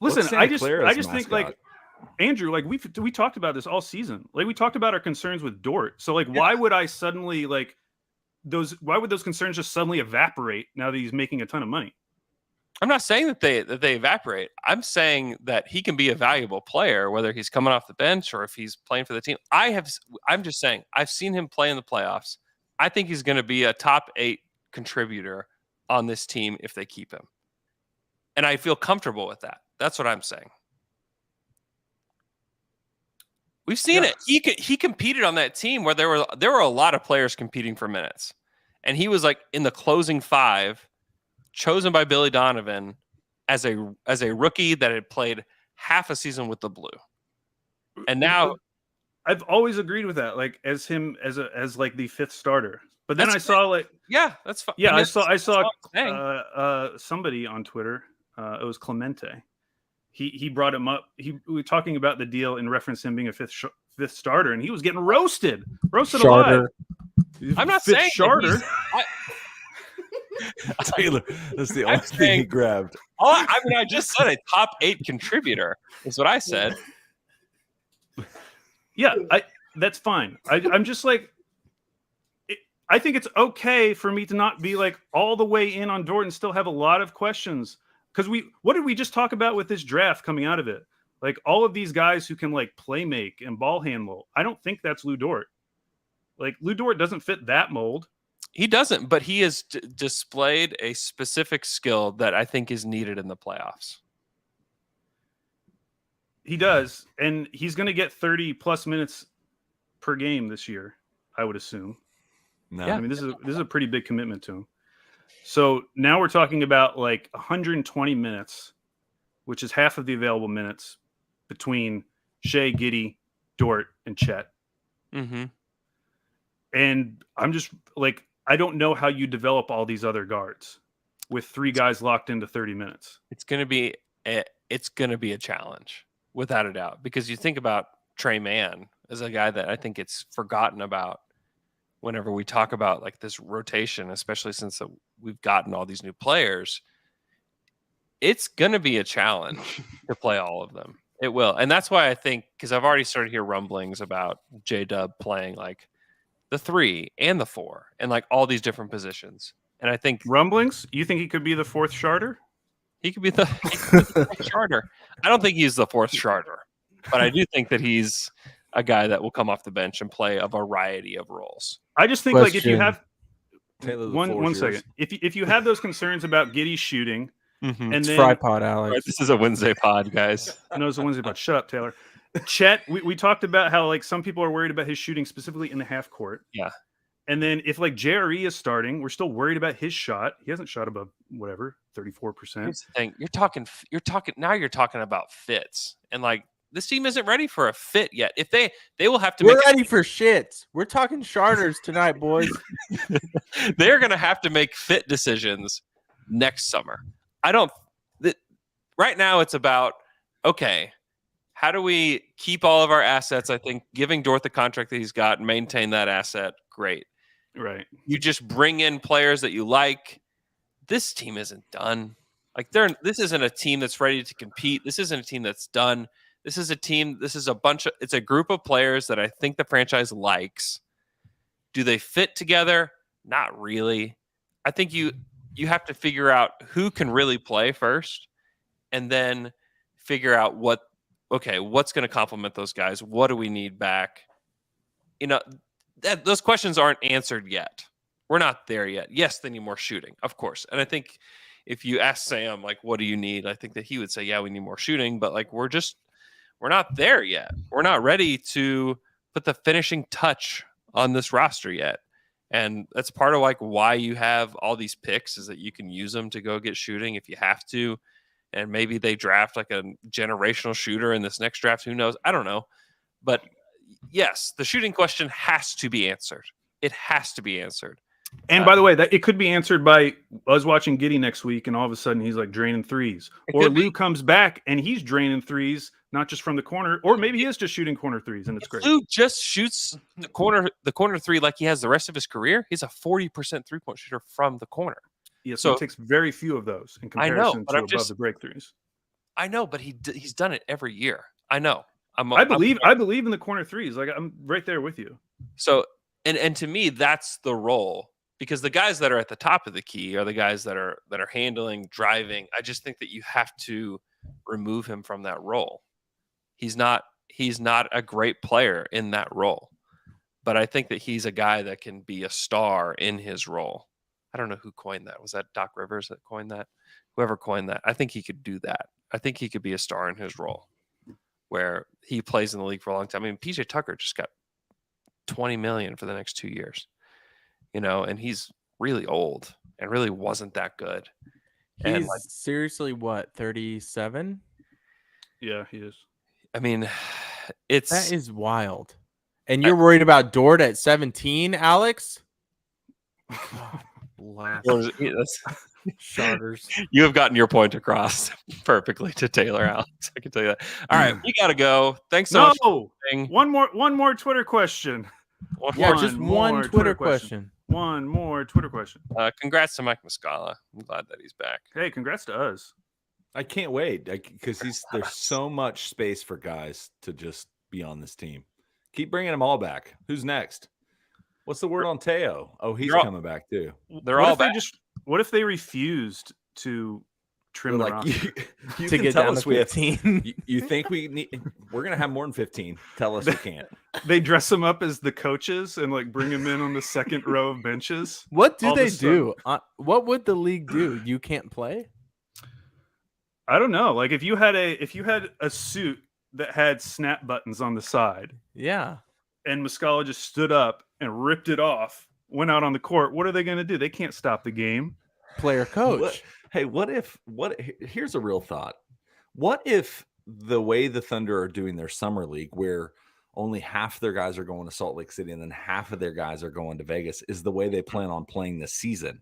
S7: Listen, I just think like Andrew, like we talked about this all season. Like we talked about our concerns with Dort. So like why would I suddenly why would those concerns just suddenly evaporate now that he's making a ton of money?
S5: I'm not saying that they evaporate. I'm saying that he can be a valuable player, whether he's coming off the bench or if he's playing for the team. I'm just saying I've seen him play in the playoffs. I think he's going to be a top 8 contributor on this team if they keep him. And I feel comfortable with that. That's what I'm saying. We've seen it. He competed on that team where there were a lot of players competing for minutes. And he was like in the closing 5, chosen by Billy Donovan as a rookie that had played half a season with the Blue. And now
S7: I've always agreed with that, like as him as like the 5th starter. But then I saw
S5: that's fine.
S7: Yeah, I saw somebody on Twitter. It was Clemente. He brought him up. We were talking about the deal in reference to him being a fifth starter, and he was getting roasted alive. I'm not saying
S6: Charter. Taylor, that's the only thing he grabbed.
S5: I just said a top 8 contributor is what I said.
S7: Yeah, that's fine. I'm just like, I think it's okay for me to not be like all the way in on Dort and still have a lot of questions. Because what did we just talk about with this draft coming out of it? Like all of these guys who can like play make and ball handle. I don't think that's Lou Dort. Like Lou Dort doesn't fit that mold.
S5: He doesn't, but he has displayed a specific skill that I think is needed in the playoffs.
S7: He does, and he's going to get 30 plus minutes per game this year, I would assume.
S6: No,
S7: I mean this is a pretty big commitment to him. So now we're talking about like 120 minutes, which is half of the available minutes between Shea, Giddey, Dort, and Chet.
S5: Mm-hmm.
S7: And I'm just like, I don't know how you develop all these other guards with 3 guys locked into 30 minutes.
S5: It's going to be a challenge without a doubt, because you think about Trey Mann as a guy that I think it's forgotten about whenever we talk about like this rotation, especially since we've gotten all these new players. It's going to be a challenge to play all of them. It will. And that's why I think, because I've already started to hear rumblings about J-Dub playing like the 3 and the 4 and like all these different positions. And I think
S7: rumblings, you think he could be the 4th starter?
S5: He could be the 4th starter. I don't think he's the 4th starter, but I do think that he's a guy that will come off the bench and play a variety of roles.
S7: I just think like if you have
S6: Taylor,
S7: one second, if you have those concerns about Giddey shooting,
S3: Mm-hmm.
S7: And
S3: it's
S7: then
S3: Fry Pod, Alex.
S5: Right, this is a Wednesday pod, guys.
S7: No, it's a Wednesday pod. Shut up, Taylor. Chet, we talked about how like some people are worried about his shooting specifically in the half court.
S5: Yeah.
S7: And then if like JRE is starting, we're still worried about his shot. He hasn't shot above whatever 34%.
S5: Here's the thing. You're talking about fits, and like this team isn't ready for a fit yet. If they will have to.
S3: We're ready for shits. We're talking charters tonight, boys.
S5: They're gonna have to make fit decisions next summer. Right now it's about, okay, how do we keep all of our assets? I think giving Dort the contract that he's got and maintain that asset, great.
S7: Right.
S5: You just bring in players that you like. This team isn't done. Like this isn't a team that's ready to compete. This isn't a team that's done. This is a team. This is it's a group of players that I think the franchise likes. Do they fit together? Not really. I think you have to figure out who can really play first, and then figure out what's going to complement those guys. What do we need back? Those questions aren't answered yet. We're not there yet. Yes, they need more shooting, of course. And I think if you ask Sam, like, what do you need? I think that he would say, yeah, we need more shooting, but like, we're not there yet. We're not ready to put the finishing touch on this roster yet. And that's part of like why you have all these picks, is that you can use them to go get shooting if you have to. And maybe they draft like a generational shooter in this next draft. Who knows? I don't know. But yes, the shooting question has to be answered. It has to be answered.
S7: And by the way, that it could be answered by us watching Giddy next week, and all of a sudden he's like draining threes. Or Lou comes back and he's draining threes, not just from the corner, or maybe he is just shooting corner threes, and it's great.
S5: Lou just shoots the corner three like he has the rest of his career. He's a 40% 3-point shooter from the corner.
S7: Yeah, so it takes very few of those in comparison to above the break threes.
S5: I know, but he's done it every year. I know.
S7: I believe in the corner threes. Like, I'm right there with you.
S5: So and to me, that's the role, because the guys that are at the top of the key are the guys that are handling, driving. I just think that you have to remove him from that role. He's not a great player in that role, but I think that he's a guy that can be a star in his role. I don't know who coined that. Was that Doc Rivers that coined that? Whoever coined that. I think he could do that. I think he could be a star in his role, where he plays in the league for a long time. I mean, PJ Tucker just got $20 million for the next 2 years, and he's really old and really wasn't that good.
S3: He's seriously what, 37?
S7: Yeah, he is.
S5: I mean,
S3: that is wild. And you're worried about Dort at 17, Alex?
S5: Charters. You have gotten your point across perfectly to Taylor, Alex. I can tell you that. All right, we gotta go. Thanks so much.
S7: One more Twitter question.
S3: Just one Twitter question.
S7: One more Twitter question.
S5: Congrats to Mike Muscala. I'm glad that he's back.
S7: Hey, congrats to us.
S6: I can't wait because there's so much space for guys to just be on this team. Keep bringing them all back. Who's next? What's the word on Teo? Oh, he's coming back too.
S5: They're all back.
S7: What if they refused to trim the roster?
S6: You
S3: to
S6: can
S3: get
S6: tell
S3: down
S6: us
S3: to
S6: we have
S3: 15.
S6: You think we're gonna have more than 15? Tell us we can't.
S7: They dress them up as the coaches and like bring them in on the second row of benches.
S3: What do they do? What would the league do? You can't play?
S7: I don't know. Like if you had a suit that had snap buttons on the side,
S3: yeah,
S7: and Muscala just stood up and ripped it off, went out on the court, what are they going to do? They can't stop the game.
S3: Player coach.
S6: Here's a real thought. What if the way the Thunder are doing their summer league, where only half their guys are going to Salt Lake City and then half of their guys are going to Vegas, is the way they plan on playing this season?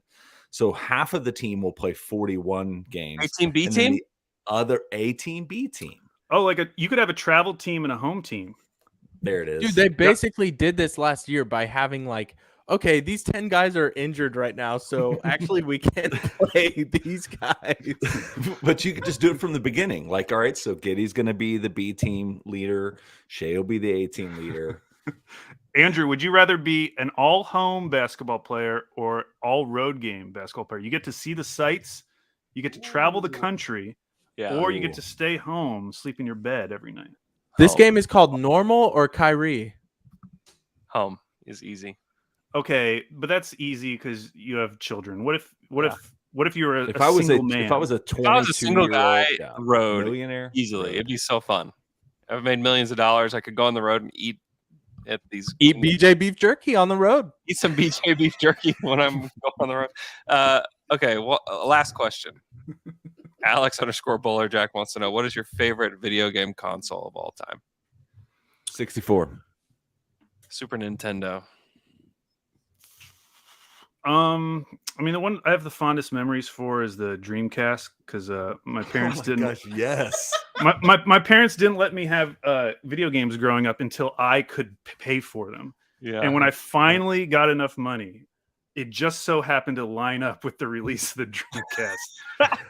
S6: So half of the team will play 41 games.
S5: A team, B team?
S6: The other A team, B team.
S7: Oh, like you could have a travel team and a home team.
S6: There it is.
S3: Dude, they basically did this last year by having like, okay, these 10 guys are injured right now, so actually we can't play these guys.
S6: But you could just do it from the beginning. Like, all right, so Giddy's going to be the B team leader. Shea will be the A team leader.
S7: Andrew, would you rather be an all-home basketball player or all-road game basketball player? You get to see the sights, you get to travel the country, or you get to stay home, sleep in your bed every night.
S3: This game is called normal or Kyrie?
S5: Home is easy.
S7: Okay, but that's easy because you have children. What if you were
S6: if I was a
S5: 22 single guy, road
S6: millionaire,
S5: easily, it'd be so fun. I've made millions of dollars. I could go on the road and eat at these.
S3: Eat BJ beef jerky on the road.
S5: Eat some BJ beef jerky when I'm going on the road. Okay, well, last question. Alex_Bowlerjack wants to know, what is your favorite video game console of all time?
S6: 64.
S5: Super Nintendo.
S7: I mean, the one I have the fondest memories for is the Dreamcast because my parents didn't.
S6: Gosh, yes.
S7: My parents didn't let me have video games growing up until I could pay for them.
S5: Yeah.
S7: And when I finally got enough money, it just so happened to line up with the release of the Dreamcast.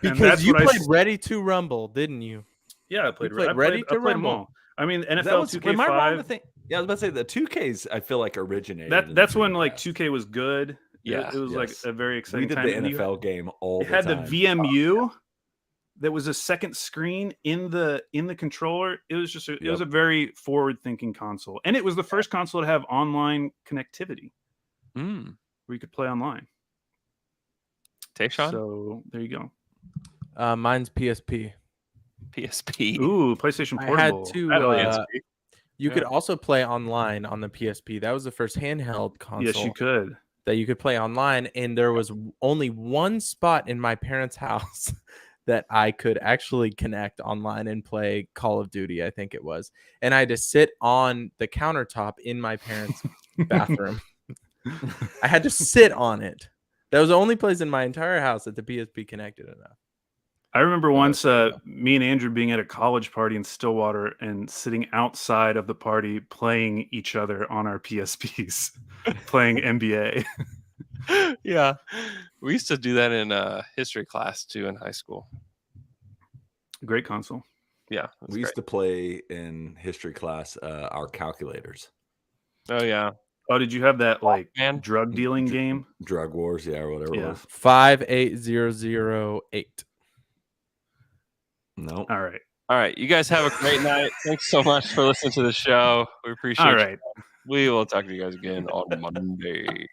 S7: And
S3: Because you played Ready to Rumble, didn't you?
S7: Yeah, I played
S3: Ready to
S7: I played them
S3: Rumble.
S7: all. I mean,
S6: That
S7: NFL
S6: was, am I wrong to
S7: 2K5.
S6: think? Yeah, I was about to say the 2Ks. I feel like originated. in the
S7: That's when like
S6: Dreamcast.
S7: 2K was good.
S5: Yeah,
S7: it was like
S6: yes.
S7: a very
S6: We
S7: exciting
S6: did
S7: time.
S6: the
S7: And you
S6: NFL game all
S7: It
S6: the
S7: had
S6: time.
S7: the VMU that was a second screen in the controller. It was just it was a very forward thinking console, and it was the first console to have online connectivity where you could play online.
S5: Tayshaun?
S7: So there you go.
S3: Mine's PSP.
S5: PSP.
S7: Ooh, PlayStation
S3: I
S7: Portable.
S3: had to.
S7: That was-
S3: You could also play online on the PSP. That was the first handheld console.
S7: yes, you could.
S3: That you could play online, and there was only one spot in my parents' house that I could actually connect online and play Call of Duty, I think it was. And I had to sit on the countertop in my parents' bathroom. I had to sit on it. That was the only place in my entire house that the PSP connected enough.
S7: I remember once me and Andrew being at a college party in Stillwater and sitting outside of the party playing each other on our PSPs, playing NBA.
S5: Yeah. We used to do that in history class too in high school.
S7: Great console.
S5: Yeah.
S6: We used to play in history class our calculators.
S5: Oh, yeah.
S7: Oh, did you have that like
S5: Man.
S7: drug dealing game?
S6: Drug Wars, or whatever it
S7: Yeah.
S6: was.
S3: 58008.
S6: No.
S7: All right.
S5: All right. You guys have a great night. Thanks so much for listening to the show. We appreciate
S7: All
S5: it.
S7: right.
S5: We will talk to you guys again on Monday.